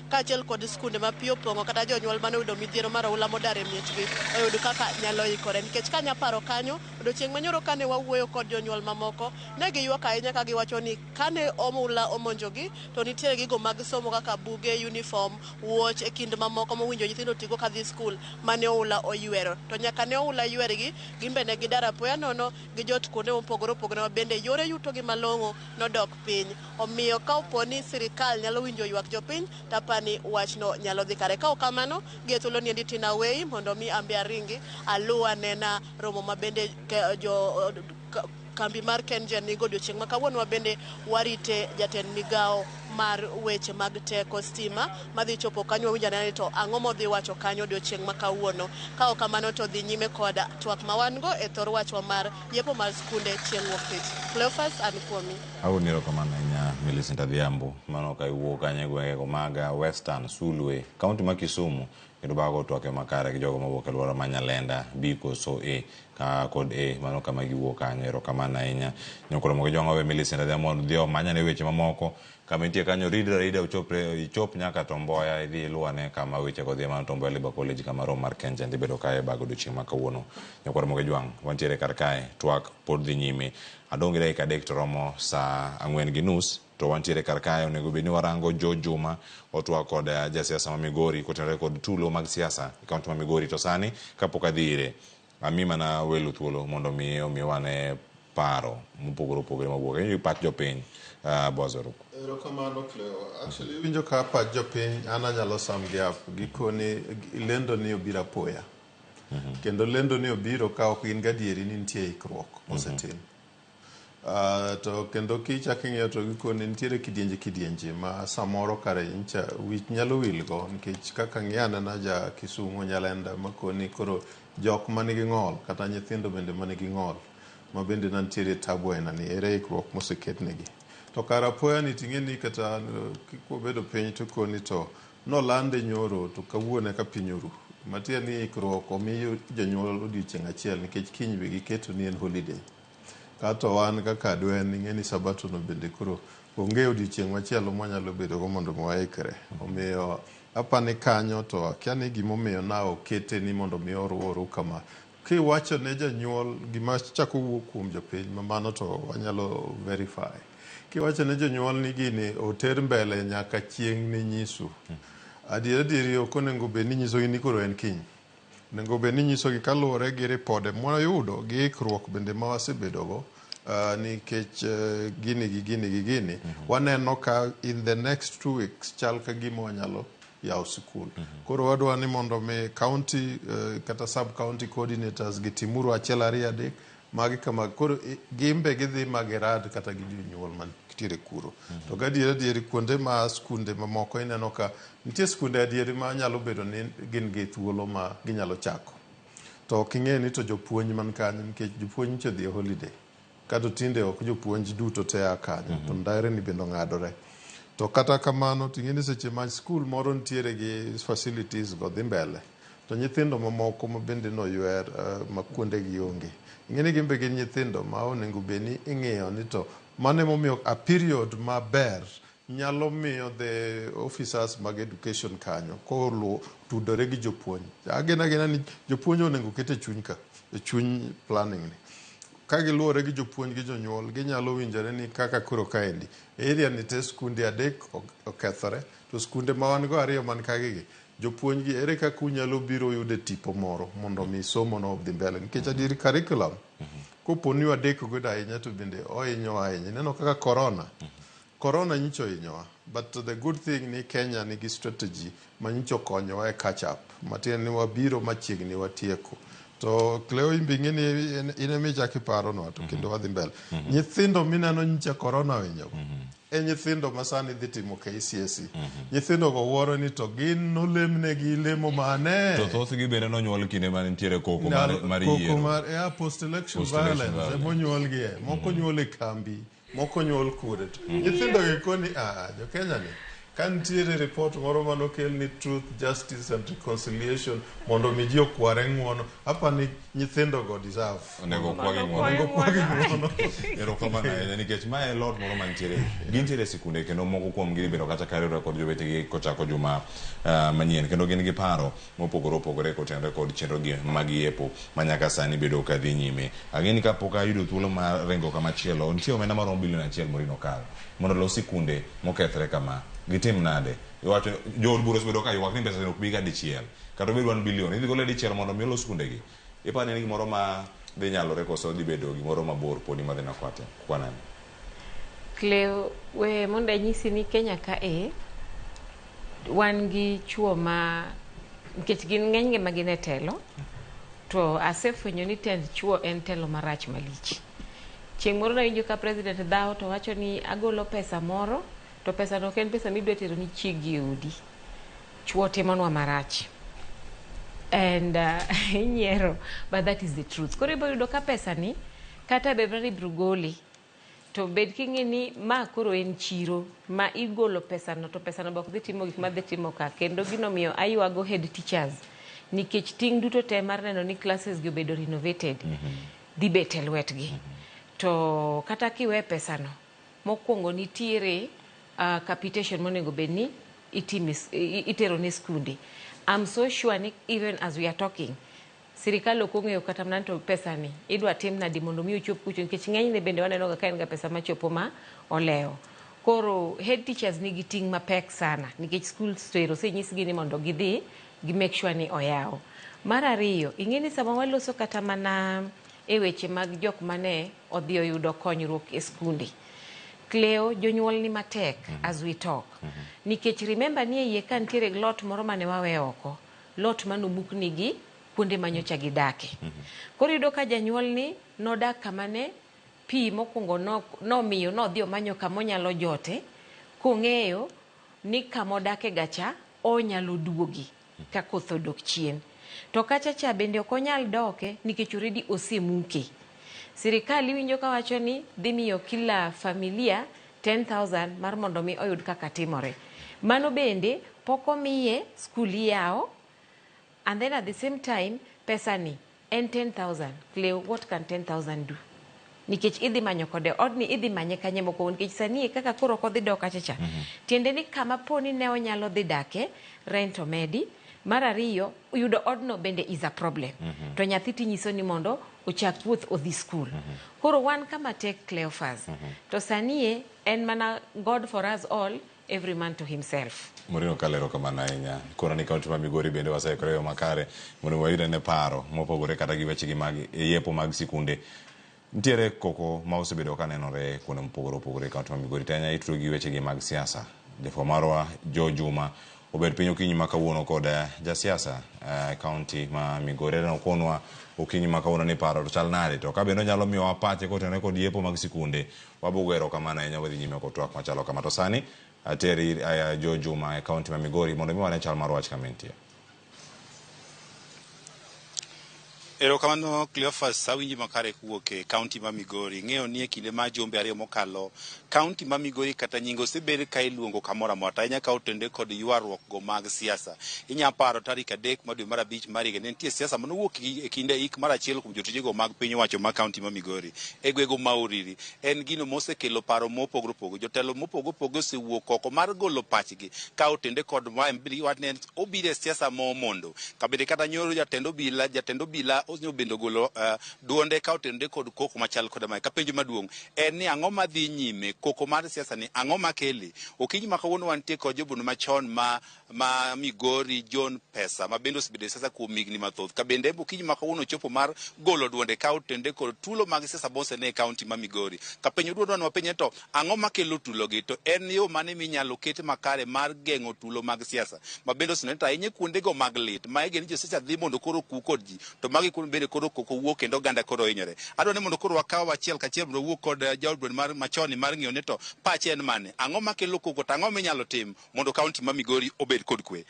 kaachiel kod skunde ma pi opong'o kata jonyuol mane oyudo midhiero mar oula modar e miechgi oyud kaka nyalo ikore. Nikech ka nyaparo kanyo odiochieng' manyoro kane wawuoyo kod jonyuol mamoko ne giywak ahinya ka giwacho ni kane oula omonjogi to nitiere gigo mag somo kaka buge, uniform, wuoch e kind mamoko mowinjo nyithindo tigo ka dhi skul mane oula oywero. To nyaka ne oula ywergi gimbe ne gidar apoya nono gi jot kuonde mopogore opogore ma bende yore yuto gi malong'o nodok piny. Omiyo ka oponi sirikal nyalo winjo ywak jopiny tapani wachno nyalo dhi kare. Ka okamano gethulo niendi Tina Wei mondo mi ambi aringi aluwa nena romo ma bende jo kambi mar KenGen nigo odiochieng' ma kawuono bende warite jatend migao mar weche mag teko stima madhi chopo kanyo winjo ni to ang'o modhi wacho kanyo odiochieng' ma kawuono. Ka okamano to dhi nyime kod twak ma wan go e thor wachwa mar yepo mar skunde chieng' wuok tich. Cleophas an kuomi. Auniro kamano nya Millicent Adhiambo mano ka iwuok kanye gwenge go maga Western Sulwe, kaunti ma Kisumu. kendo bago twake makare gi jogo mawuok e alwora ma Nyalenda B koso A ka kod A mano kama giwuok kanyo. Erokamano ahinya nyokoromo gi jong'awe Millicent Adhiambo dhi omanyane weche mamoko kama intie kanyo ridra ichop nyaka Tomboya idhi iluwane kama weche go dhi mana Tomboya Labour College kama rom mar Kengen dhi bedo kae bago odiochieng' ma kawuono. Nyokoromo gi jwang' wantiere kar kae twak pod dhi nyime adongi dakika adek to romo saa 4:30 to wantiere kar kae onego bed ni warango George Juma otwa kod jasiasa ma Migori kotenore kod tulo mag siasa e kaunti ma Migori to sani kapok adhi ire ami mana welo thuolo mondo omiwane paro mopogore opogore mawuok e pach jopiny. Bozoro erokamano Cleo. Actually winjo ka pach jopiny an anyalo sam gi up gikoni lendo ni obiro apoya kendo lendo ni obiro ka ok in gadieri ni nitie ikruok osetim. To kendo kichak ing'iyo to gikoni nitiere kidienje ma samoro kare wich nyalo wilgo nikech kaka ng'iyane na ja Kisumu Nyalenda makoni koro jok manigi ng'ol kata nyithindo bende manigi ng'ol ma bende nantiere tabu aina ni ere ikruok moseketnegi. To kar apoya ni ting'eni kata kobedo piny to koni to nolande nyoro to kawuone ka piny oru matiende ni ikruok omiyo jonyuol odiochieng' achiel nikech kiny be giketo ni en holiday. Kato wan kaka dwen ing'eni sabato no bende koro onge odiochieng' machielo mwanyalo bedogo mondo mwaikre. Omiyo apani kanyo to akia ni gimomiyo na okete ni mondo mi oru kama. Kiwacho ne janyuol gima chako wuok kuom jopiny ma mano to wanyalo verify. Kiwacho ne jonyuol ni gini oter mbele nyaka chieng' ni nyisu. Adieri ok onego bed ni nyisogi ni koro en kiny. Onego bed ni nyisogi kaluwore gi ripode mwayudo gi ikruok bende ma wasebedogo nikech gini waneno ka in the next 2 weeks chal ka gima wanyalo yawo sikul. Koro wadwa ni mondo mi county kata sub county coordinators gitimuru achiel ariyo adek magi kama koro gimbe gidhi magirad kata gi jonyuol man kitiere kuro. To gadieri kuonde ma skunde mamoko ineno ka nitie skunde adieri ma nyalo bedo ni gin gi thuolo ma ginyalo chako. To king'e ni to jopuonj man kanyo nikech jopuonj che dhi holiday. Kato tinde ok jopuonj duto te a kanyo to ndaire ni bendo ng'adore. To kata kamano ting'eni seche ma skul moro ntiere gi facilities go dhi mbele to nyithindo mamoko ma bende noywer ma kuonde gi onge. Ing'eni gimbe gin nyithindo ma onego bed ni ing'iyo ni to mano emomiyo a period maber nyalo miyo the officers mag education kanyo koluwo tudore gi jopuonj. Agena ni jopuonj onego kete chuny ka e chuny planning ni. Ka giluwore gi jopuonj gi jonyuol ginyalo winjore ni kaka koro kaendi area ni te skunde 3 okethore to skunde ma wan go 2 man kagigi jopuonj gi ere kaka unyalo biro yude tipo moro mondo mi somo no dhi mbele nikech adieri curriculum koponi wadeko godo ahinya to bende ohinyo ahinya. Neno kaka corona nyicho hinyowa but the good thing ni Kenya nigi strategy ma nyicho konyowa e catch up matiende ni wabiro machiegni watieko. To Cleo imbi ng'eni inemi chaki paro no to kendo wadhi mbele. Nyithindo mineno nyicha corona winyo. Nyithindo masani dhi timo KCSE. Nyithindo go wuoro ni to gin nolemne gi lemo mane. To thoth gi bende nonyuol kinde mane nitiere koko mar yiero. Koko mar post election violence emonyuol gi moko nyuol e kambi moko nyuol kure. Nyithindo gi koni jo Kenya ni kantiere report moro manokel ni Truth, Justice and Reconciliation mondo mi ji okware ng'uono apa ni nyithindo go deserve onego kwagi ng'uono. Erokamano ahinya nikech mae lot moro mantiere gintiere sikunde kendo moko kuom gi bedo kata kariwre kod jowetegi kochako juma manyien kendo gin gi paro mopogore opogore kotenore kod chenro gi mag yepo manyaka sani bedo ka dhi nyime. Ageni kapok ayudo thuolo mar rengo kamachielo nitie omenda maromo bilion 1 morino kal mondo los sikunde mokethre kama gitim nade. Iwacho jood bura osebedo ka ywak ni pesa ok bi ga dichiel kata obedo 1 bilion idhi gole dichiel mondo mi olos skunde gi. Ipani ni gimoro ma dhi nyalore koso dhi bedo gimoro mabor podi madhi na kwate kwanani. Cleo we mondo anyisi ni Kenya ka wan gi chuo ma nikech gin ng'eny ma gin e telo to asefwenyo ni tend chuo en telo marach malich. Chieng' moro nawinjo ka president dhao to wacho ni agolo pesa moro to pesa no ken pesa midwa tero ni chiegi e odi. Chuo timonwa marach. And inyiero, but that is the truth. Koro ibo yudo ka pesa ni kata bebra ni brugoli to bed king'e ni ma koro en chiro ma igolo pesano to pesano bok dhi timo gik ma dhi timo ka, kendo gino miyo aywago head teachers nikech ting' duto te mar neno ni classes gi obedo renovated dhi bet e lwetgi. To kata kiwe pesano mokwongo nitiere capitation monego bed ni itero ne skunde. I'm so sure ni even as we are talking, sirikal ok ong'eyo kata mana to pesa ni idwa tim nadi mondo mi ochop kucho, nikech ng'enyne bende waneno ka en ga pesa machopo ma olewo. Koro head teachers nigi ting' mapek sana nikech schools to osenyisgi ni mondo gidhi gi make sure ni oyaw. Mar ariyo, ing'e ni sama waloso kata mana e weche mag jok mane odhi oyudo konyruok e skunde, Cleo, jonyuol ni matek as we talk. Nikech remember ni iye ka nitiere lot moro mane wawe oko, lot manobuk nigi kuonde manyocha gidake. Koro yudo ka janyuol ni nodak kamane pi mokwongo nomiyo nodhi omanyo kamonyalo jote kong'eyo ni kamodake gacha onyalo duogi ka koth odok chien. To kachacha bende ok onyal doke nikech already osemuke. Sirikal iwinjo ka wacho ni dhi miyo kila familia 10,000 mar mondo mi oyud kaka timore. Mano bende pok omiye skul yawo, and then at the same time pesa ni en 10,000. Cleo, what can 10,000 do? Nikech idhi manyo kode odni idhi manye kanye moko, nikech sani kaka koro kodhi dok kachacha. Tiende ni kama poni ne onyalo dhi dake rent omedi. Mar ariyo, yudo odno bende is a problem. To nyathi tinyiso ni mondo ochak wuoth odhi skul. Koro wan kama tek, Cleophas. To sanie en mana God for us all, every man to himself. Murino kalero kamana ahinya. Koro ni kaunti ma Migori bende wasaikore yo makare mondo wayude ne paro mopogore kata gi weche gi mag yepo mag sikunde. Ntiere koko ma osebedo ka nenore kuonde mopogore opogore kaunti ma Migori, tanya itudo gi weche gi mag siasa. Jafo marwa Joe Juma obed piny okinyi ma kawuono kod jasiasa kaunti ma Migori no konwa okinyi ma kawuono ni paro to chal nade, to ka bende nyalo miyo wapache kotenore kod yepo mag sikunde. Wabogero kamana ahinya wadhi nyime kod twak machalo kama. To sani ateri Joe Juma kaunti ma Migori mondo mi wane chal mar wach kamentie. Erokamano Cleophas, awinji makare kuwuok e kaunti ma Migori. Ng'eyo ni e kinde ma jumbe ariyo mokalo kaunti ma Migori kata nyingo osebedo ka iluongo kamoro amora, ahinya ka otende kod ywaruok go mag siasa. Inya paro tarik 3 dwe mar 5 mar higa ne nitie siasa manowuok e kinde ik mar achiel kuom jotijego mag piny owacho ma kaunti ma Migori e gwego ma Uriri. En gino mosekelo paro mopogore opogore. Jotelo mopogore opogore osewuok oko mar golo pachgi ka otende kod watne obire siasa momondo. Kabede kata nyoro jatend obila osebendo golo duonde ka otende kod koko machal kod mae. Ka penjo maduong' en ni ang'o madhi nyime, koko mar siasa ni ang'o makeli? Okinyi ma kawuono wantie kod jobuno machon ma Migori John Pesa ma bende osebedo siasa kuom higni mathoth. Ka bende okinyi ma kawuono chopo mar golo duonde ka otende kod tulo mag siasa bose ne kaunti ma Migori. Ka penjo duonde wa penjo to ang'o makelo tulo gi, to en yo mane minyalo ket makare mar geng'o tulo mag siasa ma bende oseneta ahinya kuonde go mag lit ma ege ni josiasa dhi mondo koro ku kod ji, to magi bende koro koko wuok kendo ganda koro hinyore. Adwa ni mondo koro wakaw achiel kachiel mondo wuok kod jaod mar machoni mar ng'iyo ne to pache en mane, ang'o makelo koko, to ang'o minyalo tim mondo kaunti ma Migori obed kod kwe.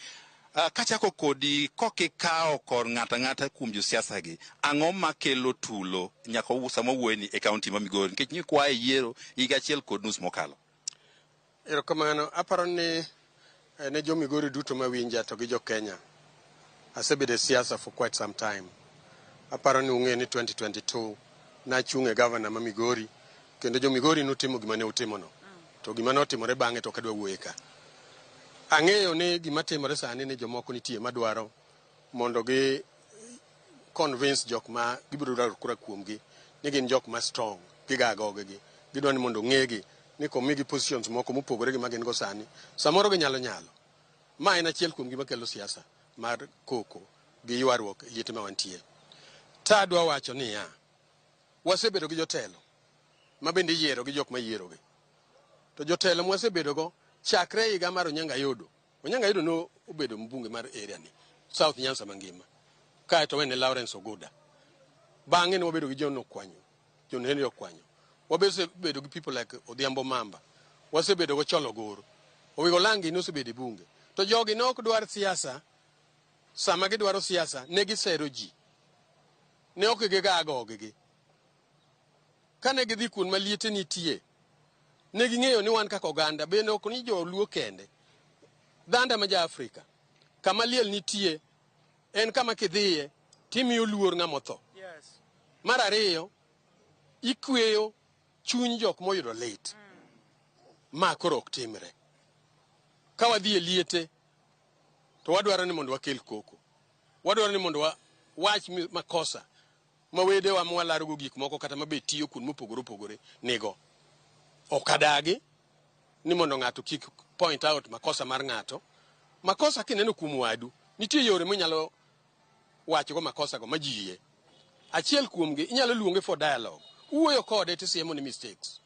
Kachako kodi kokikawo kor ng'ata kuom josiasa gi, ang'o makelo tulo nyaka sama wuoyni e kaunti ma Migori nikech ni kwae yiero higa achiel kod nus mokalo? Erokamano, aparo ni ne jo Migori duto mawinja to gi jo Kenya asebedo e siasa for quite some time. Aparo ni ung'e ni 2022 nachung' e governor ma Migori, kendo jo Migori nutimo gima ne utimono. To gima notimore bang'e to kadwa wuoye ka. Ang'eyo ni gima timore sani ni jomoko nitie madwaro mondo gi convince jok ma gibiro dwaro kura kuomgi ni gin jok ma strong, gigagogegi. Gidwa ni mondo ng'egi ni komigi positions moko mopogore gi magin go sani, samoro ginyalo nyalo. Ma en achiel kuom gima kelo siasa mar koko gi ywaruok e liete ma wantie. Ta adwa wacho ni wasebedo gi jotelo ma bende yiero gi jok ma yiero gi. To jotelo ma wasebedo go chakre higa mar Onyanga Yudo no obedo mbunge mar area ni South Nyanza mangima. Kae to wene Lawrence Oguda. Bang'e ne wabedo gi John Henry Okwanyo. Wasebedo gi people like Odhiambo Mamba. Wasebedo go Cholo Goro. Owigo Langi no osebedo bunge. To jogi ne ok dwar siasa. Sama gidwaro siasa ne gisero ji. Ne ok gigago gi. Kane gidhi kuon maliete nitie ne ging'eyo ni wan kaka oganda bende ok ni joluo kende, dhanda ma ja Afrika kama liel nitie en kama kidhiye timiyo luor ng'ama otho. Mar ariyo, ikweyo chuny jok moyudo lit. Ma koro ok timre. Ka wadhi e liete to wadwaro ni mondo wakel koko, wadwaro ni mondo wach makosa ma wedewa mwalarogo gik moko kata mabe tiyo kun mopogore opogore nigo. Ok adagi ni mondo ng'ato kik point out makosa mar ng'ato. Makosa kineno kuom wadu, nitie yore minyalo wachogo makosa go majiyie. Achiel kuomgi inyalo luonge for dialogue. Uwoyo kode tisiemo ni mistakes.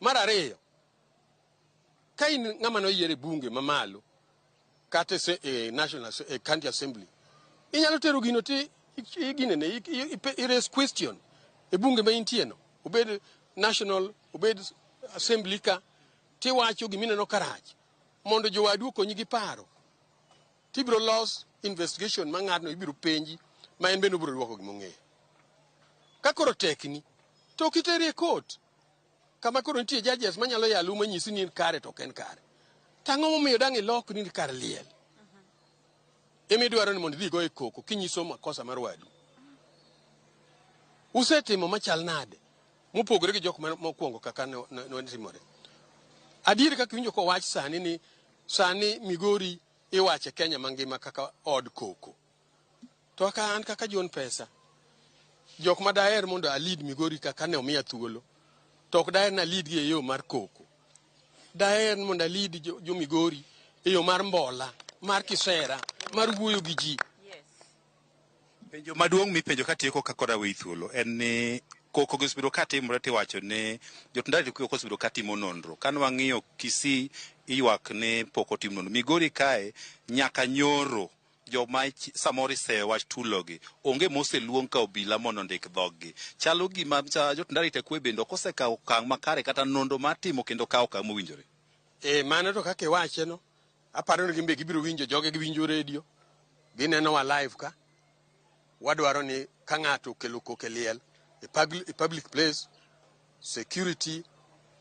Mar ariyo, ka in ng'ama noyiere bunge mamalo kata national county assembly, inyalo tero gino ti iginene raise question e bunge ma intie no, obed national, obed assembly ka, tiwacho gimineno karach mondo jowadu okonyi gi paro. Tibiro los investigation ma ng'atno ibiro penji ma en bende obiro dwoko gimong'eyo. Ka koro tekni to kiteri e court kama koro nitie judges manyalo yalu manyisi ni kare to ken kare. Tang'o momiyo dang' ilok ni kar liel. Emidwaro ni mondo idhi go e koko kinyiso makosa mar wadu. Usetimo machal nade mopogore gi jok mokwongo kaka notimore. Adier kaka winjo ko wach sani ni sani Migori iwache Kenya mangima kaka od koko. To an kaka John Pesa, jok ma daher mondo a lead Migori kaka ne omiya thuolo, to ok daher na lead gi e yo mar koko. Daher mondo a lead jo Migori e yo mar mbola, mar kisera, mar wuoyo gi ji. Penjo maduong' mipenjo katieko kakoda wei thuolo en ni koko gosbedo katimore tiwacho ni jotendari koko gosbedo katimo nonro. Kan wang'iyo Kisii iywak ni pok otim nonro. Migori kae nyaka nyoro joma samoro iseyo wach tulogi onge moseluong ka obila mondo ndik dhoggi. Chalo gima jotendari te kwe bende kosekawo okang' makare kata nonro matimo kendo kawo okang' mowinjore. Mano to kaka iwache no, aparo ni gimbe gibiro winjo joge giwinjo redio, gineno wa live ka. Wadwaro ni ka ng'ato okelo koko e liel e public place, security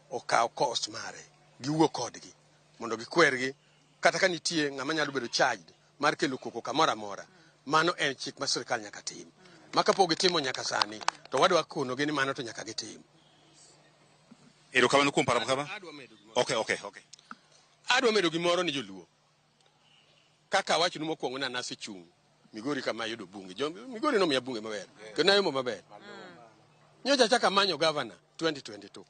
okaw cost mare, giwuo kodgi mondo gikwergi, kata ka nitie ng'ama nyalo bedo charged mar kelo koko kamoro amora. Mano en chik ma sirkal nyaka tim. Ma kapok gitimo nyaka sani to wadwa konogi ni mano to nyaka gitim. Erokamano kuom paro kama. Okay. Adwa medo gimoro ni joluo. Kaka wachnu mokwongo na nasi chung Migori kama yudo bunge. Migori nomiya bunge maber. Kendo ayumo maber. Nyocha chaka manyo governor 2022.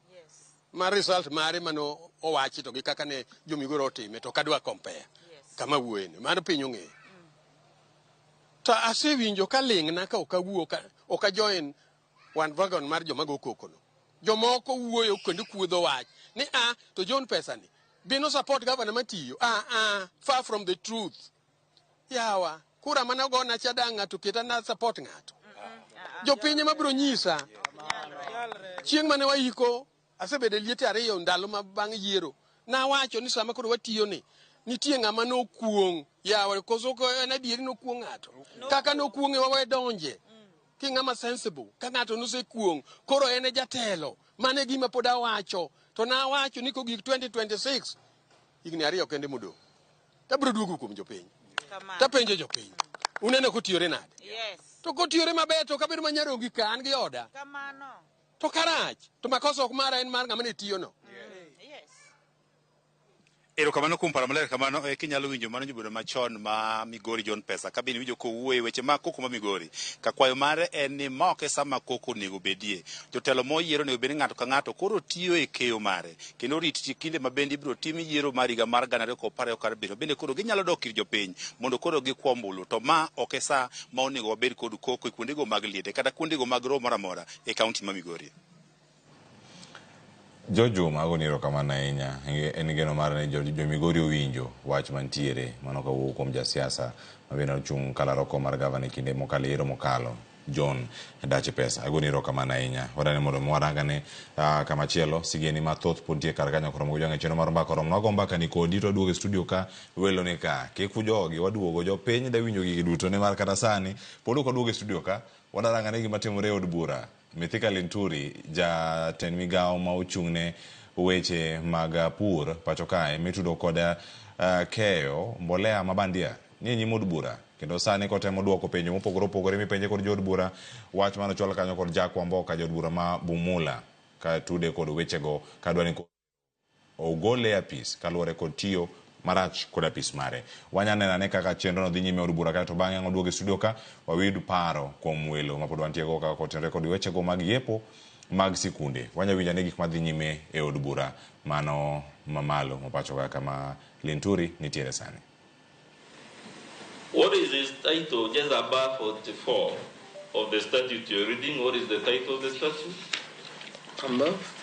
Ma result mare mano owachi to gi kaka ne jo Migori otime to kadwa compare. Kama wuoyene. Mano piny ong'eyo. To asewinjo ka ling'na ka ok join one wagon mar joma go koko no. Jomoko wuoyo kendo kuodho wach ni to John Pesa ni bino support governor matiyo. Far from the truth. Yawa, kura mana go na chadanga to kita na support ng'ato. Jopinye mabiro nyisa. Chieng' mane waiko asebede liete ariyo ndalo ma bang' yiero. Na wacho ni sama koro watiyo ni nitie ng'ama no kuong. Yawa, koso ko en adieri no kuong ng'ato. Kaka no kuong e wawe donje. Ki ng'ama sensible. Ka ng'ato no se kuong. Koro ene jatelo. Mane gima pod awacho. To na wacho ni ko gik 2026. Igni ariyo kende mudo. Tabro duogo kuom jopiny. Tapenjo jopiny. Uneno kotiyore nade? Yes. To kotiyore maber to kabedo manyarongi ka an gi oda. Kamano. To karach. To makosa ok mara en mar ng'ama ne tiyo no. Erokamano kuom paro maler kamano kinyalo winjo mano jobudo machon ma Migori John Pesa ka bende winjo kowuoye weche ma koko ma Migori ka kwayo mare en ni ma ok sama koko nego bedie jotelo moyiero nego bed ng'ato ka ng'ato koro tiyo e keyo mare kendo rit kinde ma bende ibiro tim yiero mar higa mar 2017 bende koro ginyalo dok ir jopiny mondo koro gikwo mbulu to ma ok sa ma onego wabed kod koko e kuondego mag liete kata kuondego mag romo moro amora e kaunti ma Migori. Jojuma agoni erokamano ahinya en geno mar ni jo Migori owinjo wach mantiere mano kawuok kuom jasiasa mabende ochung' kalaroko mar gavana kinde mokalo yiero mokalo John Dache Pesa. Agoni erokamano ahinya. Wadane mondo warangane kamachielo sigeni mathoth pod nitie kar kanyo koro mogo chenro mar mbaka oromo wago mbaka ni kodi to waduogo e studio ka welo ni ka kik ujogi waduogo jopiny da winjo gigi duto ne mar kata sani pod ok waduogo e studio ka wadarangane gima timore e od bura Mithika Linturi jatend migawo ma ochung'ne weche mag pur pacho kae mitudo koda keyo mbolea mabandia ni nyimod bura kendo sani kotemo duoko penjo mopogore opogore mipenje kod jod bura wach mano chwal kanyo kod Jack Wamboka jod bura ma Bumula ka tude kod wechego kadwani ogole apis kaluwore kod tiyo marach kod apis mare. Wanyane ne kaka chenro no dhi nyime od bura ka to bang'e oduoge studio ka wawid paro kuom welo mapod wantie go ka kotenre kod wechego mag yepo mag sikunde. Wanyawinja ne gik madhi nyime e od bura mano mamalo mapacho kaka ma Linturi nitiere sani. What is this title just above 44 of the statute you're reading? What is the title of the statute? Above?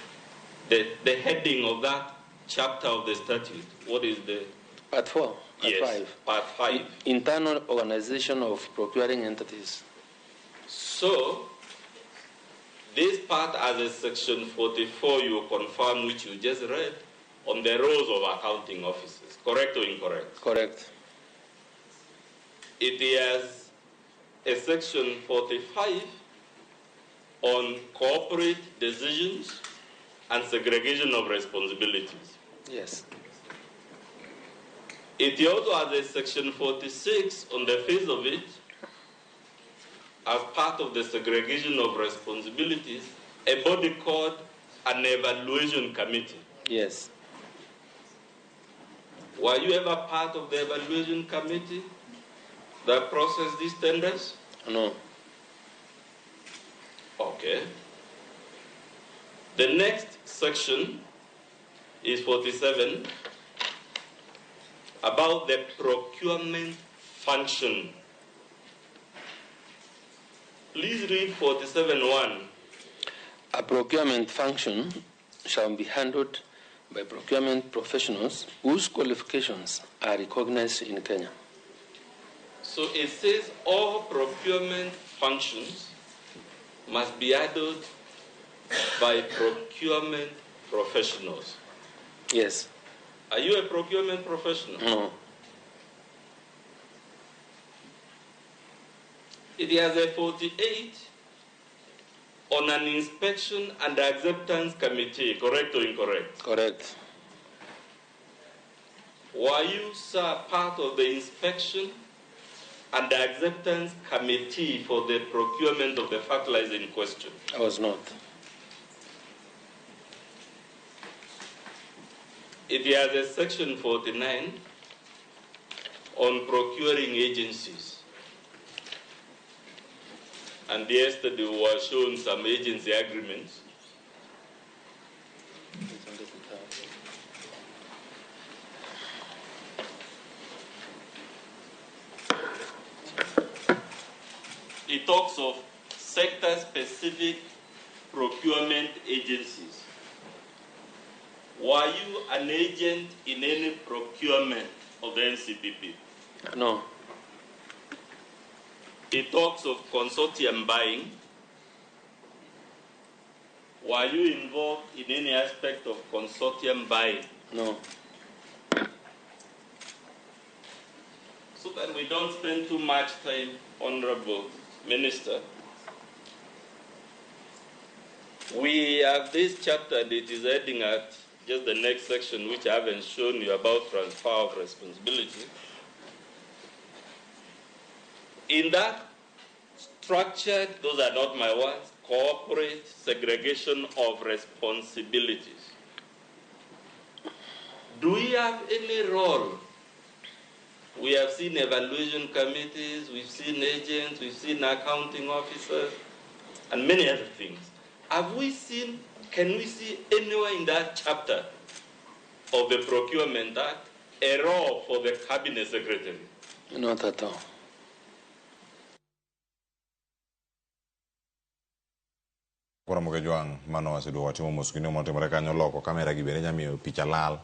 The heading of that chapter of the statute. What is the... Part 4. Part yes, 5. Part 5. Internal organization of procuring entities. So, this part as a section 44 you confirm which you just read on the roles of accounting officers. Correct or incorrect? Correct. It has a section 45 on corporate decisions and segregation of responsibilities. Yes. It also has a section 46 on the face of it as part of the segregation of responsibilities, a body called an evaluation committee. Yes. Were you ever part of the evaluation committee that processed these tenders? No. Okay. The next section is 47 about the procurement function. Please read 47:1. A procurement function shall be handled by procurement professionals whose qualifications are recognized in Kenya. So it says all procurement functions must be handled by procurement professionals. Yes. Are you a procurement professional? No. It has a 48 on an inspection and acceptance committee. Correct or incorrect? Correct. Were you, sir, part of the inspection and the acceptance committee for the procurement of the fertilizer in question? I was not. It has a section 49 on procuring agencies. And yesterday we were shown some agency agreements. It talks of sector-specific procurement agencies. Were you an agent in any procurement of the NCPP? No. It talks of consortium buying. Were you involved in any aspect of consortium buying? No. So that we don't spend too much time, Honorable Minister, we have this chapter and it is heading at just the next section, which I haven't shown you, about transfer of responsibility. In that structured, those are not my words, corporate segregation of responsibilities, do we have any role? We have seen evaluation committees, we've seen agents, we've seen accounting officers, and many other things. Have we seen, can we see anywhere in that chapter of the Procurement Act a role for the Cabinet Secretary? Not at all. Kora moke juang mano waseduo watimo muskini motimore kanyo loko kamera gi bende nyamiyo picha lal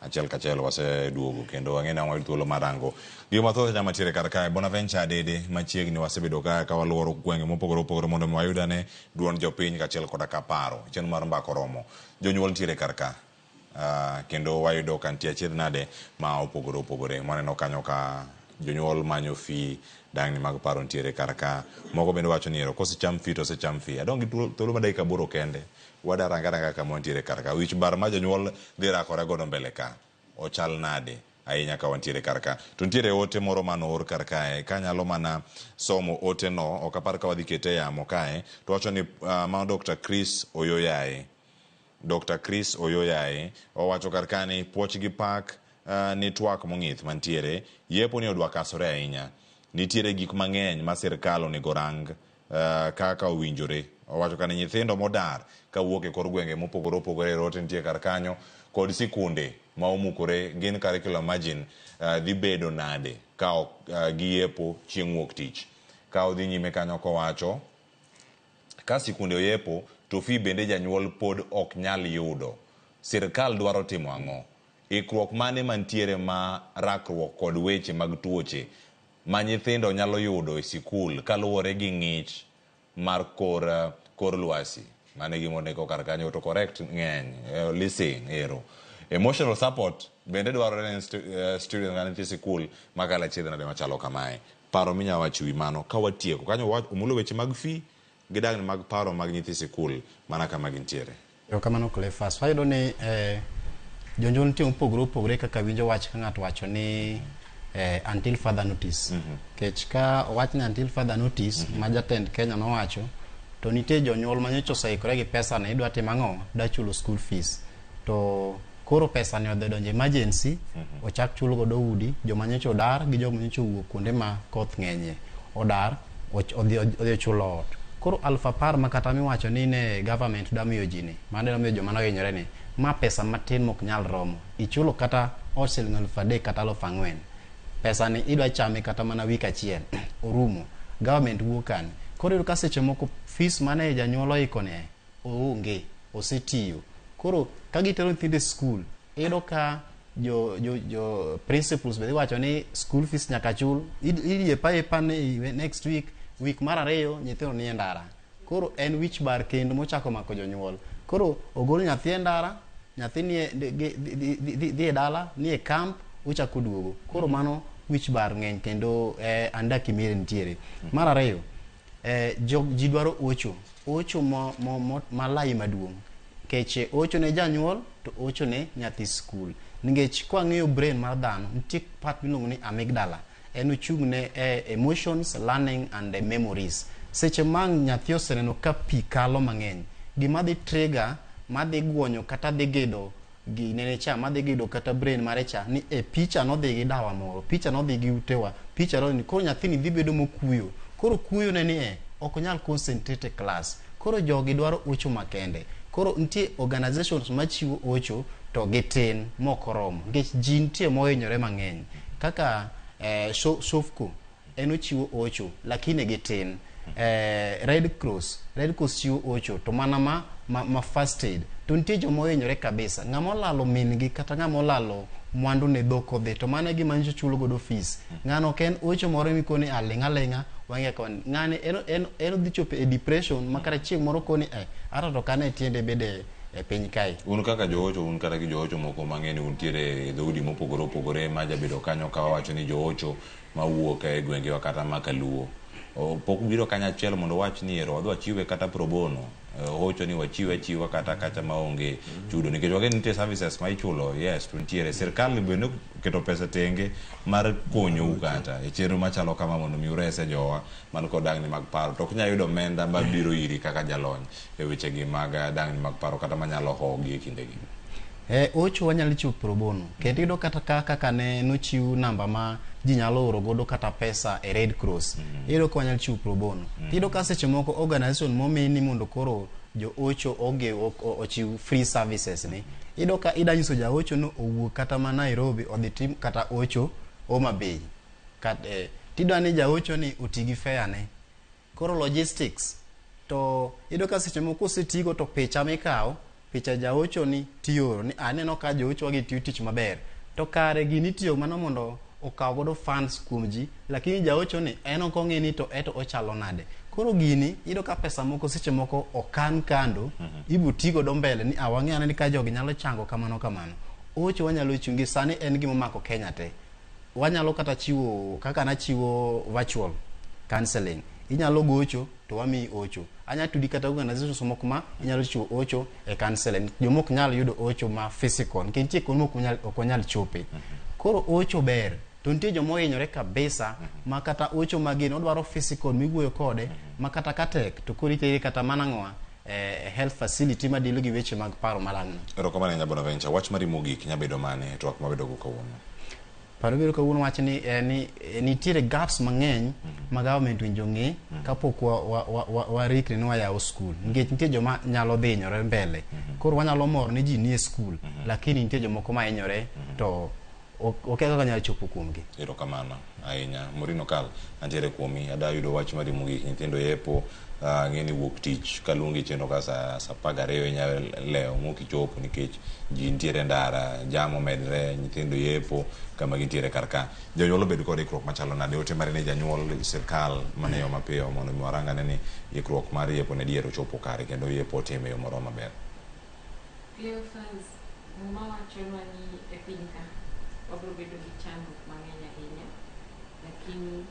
achiel kachiel waseduogo kendo wang'eni wayud thuolo marango gima mathoth nyama tiere kar kae. Bonaventure Adede machiegni wasebedo ka waluoro gwenge mopogore opogore mondo wayudane duond jopiny kachiel koda ka paro chenro mar mbaka oromo. Jonyuol tiere kar ka kendo wayudo ka nitie achiedh nade ma opogore opogore. Waneno kanyo ka jonyuol manyo fi dang'ni mag paro nitiere kar ka. Moko bende wacho ni ero kosecham fi to osecham fi. Adong' gi thuolo ma dakika 8 kende wadaranga kama wantiere karka wich bar ma jonyuol dhi rakore godo mbele ka ochal nade ahinya ka wantiere karka to nitiere ote moro manoor karkae kanyalo mana somo ote no ok apar ka wadhi kete yamo kae to wacho ni ma Dr. Chris Oyoyaye owacho karkani puoch gi pak ni twak mong'ith mantiere yepo ni odwa kasore ahinya nitiere gik mang'eny ma sirkal onego rang kaka owinjore owacho kani nyithindo modar kawuok e kor gwenge mopogore opogore rote nitie kar kanyo kod sikunde ma omukore gin curriculum margin dhi bedo nade ka ok giyepo chieng' wuok tich ka odhi nyime kanyo kowacho ka sikunde oyepo to fi bende janyuol pod ok nyal yudo sirkal dwaro timo ang'o ikruok mane mantiere ma rakruok kod weche mag tuoche ma nyithindo nyalo yudo e sikul kaluwore gi ng'ich mar kor lwasi mane gimonego kar kanyo to correct ng'eny listen ero emotional support bende dwarore ne student nga nitie sikul makala chiedh nade machalo kamae paro minya wacho wi mano ka watieko kanyo umulo weche mag fi gidagni mag paro mag nyithi sikul mana kama gintiere kamano Cleophas wayudo ni jonjol nitie opogore kaka winjo wach ka ng'ato wacho ni until further notice kech ka owach ni until further notice ma jatend Kenya nowacho to nitie jonyuol manyocha oseikore gi pesa ne idwa timo ang'o da chulo school fees to koro pesa ne odonjo emergency ochak chulo godo udi joma nyocha odar gi joma nyocha owuok kuonde ma koth ng'enye odar odhi chulo ot koro 10,000 makata miwacho ni ne government da miyo ji ni mane da miyo joma nohinyore ni ma pesa matin mok nyal romo ichulo kata siling 3,000 kata 4,000 pesa ni idwa chame kata mana wik achiel orumo government wuokani koro ka seche moko fees mane janyuol oikone oonge osetiyo koro ka gitero nyithindo school iyudo ka jo principals be wacho ni school fees nyaka chul iyepa next week mar ariyo nyithindo nie ndara koro en wich bar kendo mochako mako jonyuol koro ogol nyathi e ndara nyathi dhi e dala ni e camp ochako duogo koro mano wich bar ng'eny kendo andaki miere nitiere mar ariyo ji dwaro ocho malai maduong' keche ocho ne janyuol to ocho ne nyathi skul nikech kwa ng'eyo brain mar dhano nitie part miluongo ni amygdala en ochung' ne emotions learning and memories seche mang nyathi oseneno ka pi kalo mang'eny gima dhi trigger madhi guonyo kata dhi gedo ginene cha madhi gedo kata brain mare cha ni picha nodhi gi dawa moro picha nodhi gi utewa picha ni koro nyathini dhi bedo mokuyo koro kuyo ne ni ok nyal concentrate class koro jogi dwaro ocho makende koro nitie organizations machiwo ocho to gitin mokoromo nikech ji nitie mohinyore mang'eny kaka Sofco en ochiwo ocho lakini gitin Red Cross chiwo ocho to mana ma first aid to nitie joma ohinyore kabisa ng'ama olalo min gi kata ng'ama olalo mwandu ne dhok odhi to mana gima nyo chulo godo fees ng'ano ken ocho moro mikoni aling'a wang'e kon ng'ani en dhi chopo e depression makara chieng' moro koni ata to kane tiende bede e piny kae un kaka joocho un kata gi joocho moko mang'eni untiere dhoudi mopogore opogore ma jabedo kanyo ka wacho ni joocho mawuok e gwengewa kata makaluo pok biro kanyo achiel mondo wach ni ero wadwa chiwe kata pro bono hocho ni wachiwe chiwa kata kacha maonge chudo nikech wage nitie services ma ichulo yes to nitiere sirkal bende keto pesa tenge mar konyo kata e chenro machalo kama mondo mi urese jowa man kod dangni mag paro to ok nyal yudo omenda mabiro iri kaka jalony e weche gi mag dangni mag paro kata manyalo hogi e kindegi ocho wanyalo chiwo pro bono kendo iyudo kata kaka ne nochiw namba ma ji nyalo oro godo kata pesa e Red Cross iyudo ka wanyalo chiwo pro bono iyudo ka seche moko organization momeni mondo koro jo ocho ochiw free services ni iyudo ka ida nyiso ja ocho no owuok kata ma Nairobi odhi tim kata ocho Homa Bay tidwa ni ja ocho ni oti gi fare ne koro logistics to iyudo ka seche moko osetigo to picha mikawo picha ja ocho ni tiyo ni aneno ka jo ocho wagi tiyo tich maber to kare gini tiyo mano mondo okaw godo funds kuom ji lakini ja ocho ni en ok ong'e ni to eto ochalo nade koro gini iyudo ka pesa moko seche moko okan kando ibu ti godo mbele ni wang'e ni ka jogi nyalo chango kamano ocho wanyalo chungi sani en gima mako Kenya te wanyalo kata chiwo kaka na chiwo virtual counseling inyalo gocho to wami ocho. Anya tudi kata organization moko ma inyalo chiwo ocho e counseling. Jomok nyalo yudo ocho ma physical. Nitie kuonde moko ok nyal chope. Koro ocho ber. To nitie jomo hinyore kabisa ma kata ocho magin odwaro physical miwuoyo kode ma kata katek to koro itere kata manang'oa health facility ma deal gi weche mag paro malang'no. Erokamano nya Bonaventure, wach mari mogik nya bedo mane to ak mabedo go kawuono. Paro bedo kawuono wach ni nitiere gaps mang'eny ma government winjo ng'e kapok warikre ni wayawo school. Nikech nitie joma nyalo dhi hinyore mbele. Koro wanyalo mor ni ji nie school lakini nitie jomoko ma hinyore to okay kaka nyalo chopo kuomgi. Erokamano ahinya. Morino Kal, antiere kuomi ada yudo wach mari mogik nyithindo yepo ng'eni wuok tich kaluongi chenro ka sa 12 nya leo mokichopo nikech ji ntiere ndara jamo medre nyithindo yepo kama gintiere karka. Jonyuol bedo kod ikruok machalo nade ote mari ne janyuol sirkal mane yo mapiyo mondo warangane ni ikruok mar yepo ne diero chopo kare kendo yepo time yo moro maber. Leo fans mama chonwa ni e piny ka wabro bedo gi chandruok mang'eny ahinya lakini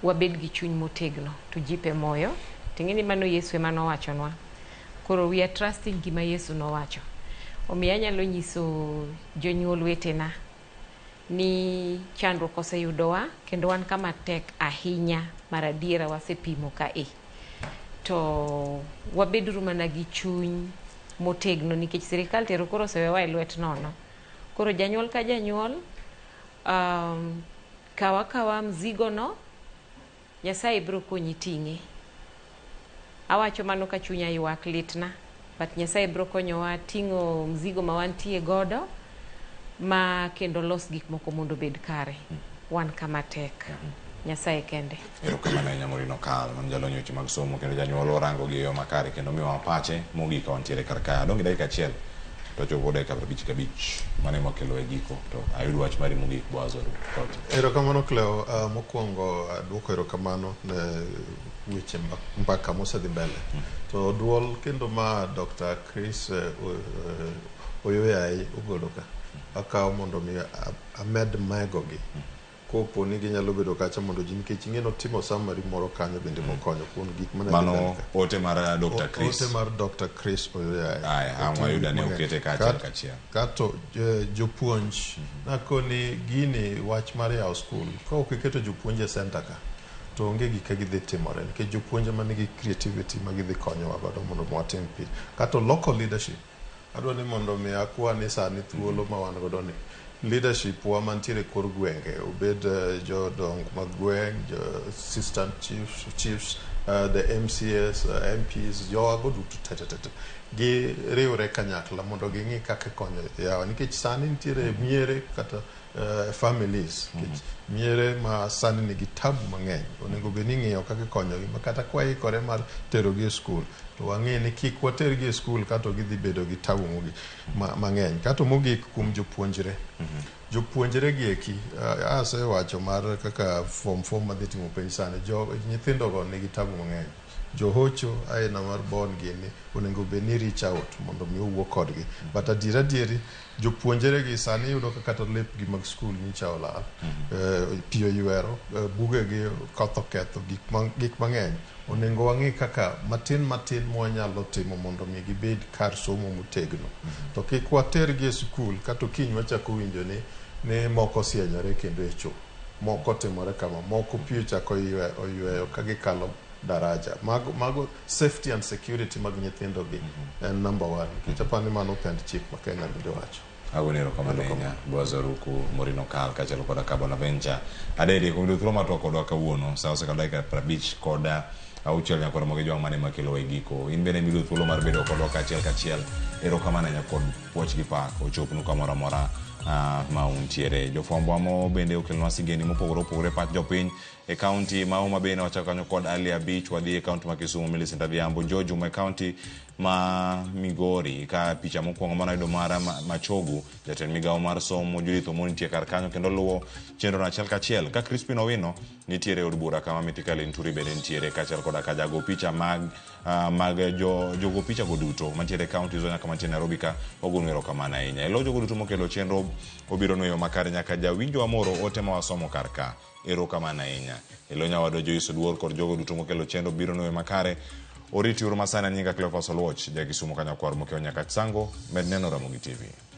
wabed gi chuny motegno tujipe moyo ting'eni mano Yesu ema nowachonwa. Koro we are trusting gima Yesu nowacho. Omiyo anyalo nyiso jonyuol wetena ni chandruok oseyudowa kendo wan kama tek ahinya mar adiera wasepimo ka to wabeduru mana gi chuny motegno nikech sirikal tero koro osewewa e lwet nono. Koro janyuol ka janyuol kawa mzigo no Nyasaye biro konyi ting'e. Awacho mano ka chunya ywak litna but Nyasaye biro konyowa ting'o mzigo ma wantie godo ma kendo los gik moko mondo bed kare. Wan kama tek. Nyasaye kende. Erokamano nya Morino Kal, man jalo nyochi mag somo kendo janyuol orango gi yo makare kendo miwa pache mogik ka wantiere karka. Dongi dakika achiel to chopo dakika 55 mane mokelo e giko to ayud wach mari mogik Boazoru. Erokamano Cleo, mokwongo duoko erokamano ne weche mbaka mosedhi mbele. To duol kendo ma Dr. Chris Oyoyai ogolo ka akaw mondo mi amed maegogi kopo ni ginyalo bedo kacha mondo ji nikech ing'eno timo summary moro kanyo bende mokonyo kuom gik mane mano ote mar Dr. Chris. Ote mar Dr. Chris Oyoyai. Amwa yuda ne okete kachiel. Kato jopuonj nakoni gini wach mar yawo school ka ok iketo jopuonj e center ka to onge gik gidhi timore nikech jopuonj ma nigi creativity ma gidhi konyowa godo mondo watim pi. Kato local leadership adwa ni mondo mi akwa ni sani thuolo ma wan godo ni leadership wa mantiere kor gwenge obed jodong mag gweng, assistant chiefs, the MCS, MPs, jogo duto tete gi riwre kanyakla mondo ging'i kaka konyo yawa nikech sani nitiere miere kata families miere ma sani nigi tabu mang'eny onego bed ni ng'iyo kaka konyogi ma kata kwaikore mar terogi e skul to wang'e ni kik watergi e skul kato gidhi bedo gi tabu mang'eny kato mogik kuom jopuonjre jopuonjre gi eki asewacho mar kaka form madhi timo penj sani nyithindogo nigi tabu mang'eny johocho aina mar bon gini onego bed ni reach out mondo mi owuo kodgi but adieri jopuonjre gi sani yudo ka kata lepgi mag skul nyicha olal piyo ywero bugegi koth oketho gik mang'eny onego wang'i kaka matin mwanyalo timo mondo mi gibed kar somo motegno to kik watergi e skul kata kiny wachako winjo ni moko osienyore kendo e cho moko timore kama moko piyo chako oyweyo ka gikalo daraja mago safety and security mag nyithindo gi en number 1 kichapa ni mano pend chik ma Kenya bende wacho agonero kamano nya Boazoru ku Morino Kal kachelo koda ka Bonaventure adede ko ndotro ma to kodwa kawuono sa ose kada ka 50 koda auchiel nyakoro moge jwang mane makelo e giko in bene milu thuolo mar bedo kodwa kachiel erokamano nya kod puoch gi pak ochopnu kamoro amora ma untiere jofwambo amo bende okelnwa sigeni mopogore pach jopiny e county ma Homa Bay wachakanyo kod Alia Beach wadhi e county ma Kisumu Millicent Adhiambo Jojo ma county ma Migori ka picha mokwongo manayudo mara Machogu jatend migawo mar somo Judith Omoni nitie kar kanyo kendo luwo chenro achiel kachiel ka Crispin Owino nitiere od bura kama Mithika Linturi bende nitiere kachiel koda ka jago picha mag jogo picha go duto mantiere county zo nyaka mantiere Nairobi ka ogunero kamana ahinya elo jogo duto mokelo chenro obiro no yo makare nyaka jawinjo amoro ote ma wasomo kar ka Erokamano ahinya. Ilonya wado Joyce Duor kod jogo duto mokelo chendo biro no makare. Oriti uru masana nyinga Cleophas Oluoch, Jagi Sumo Kanyakwar mokeo nyaka Tsango, med neno Ramogi TV.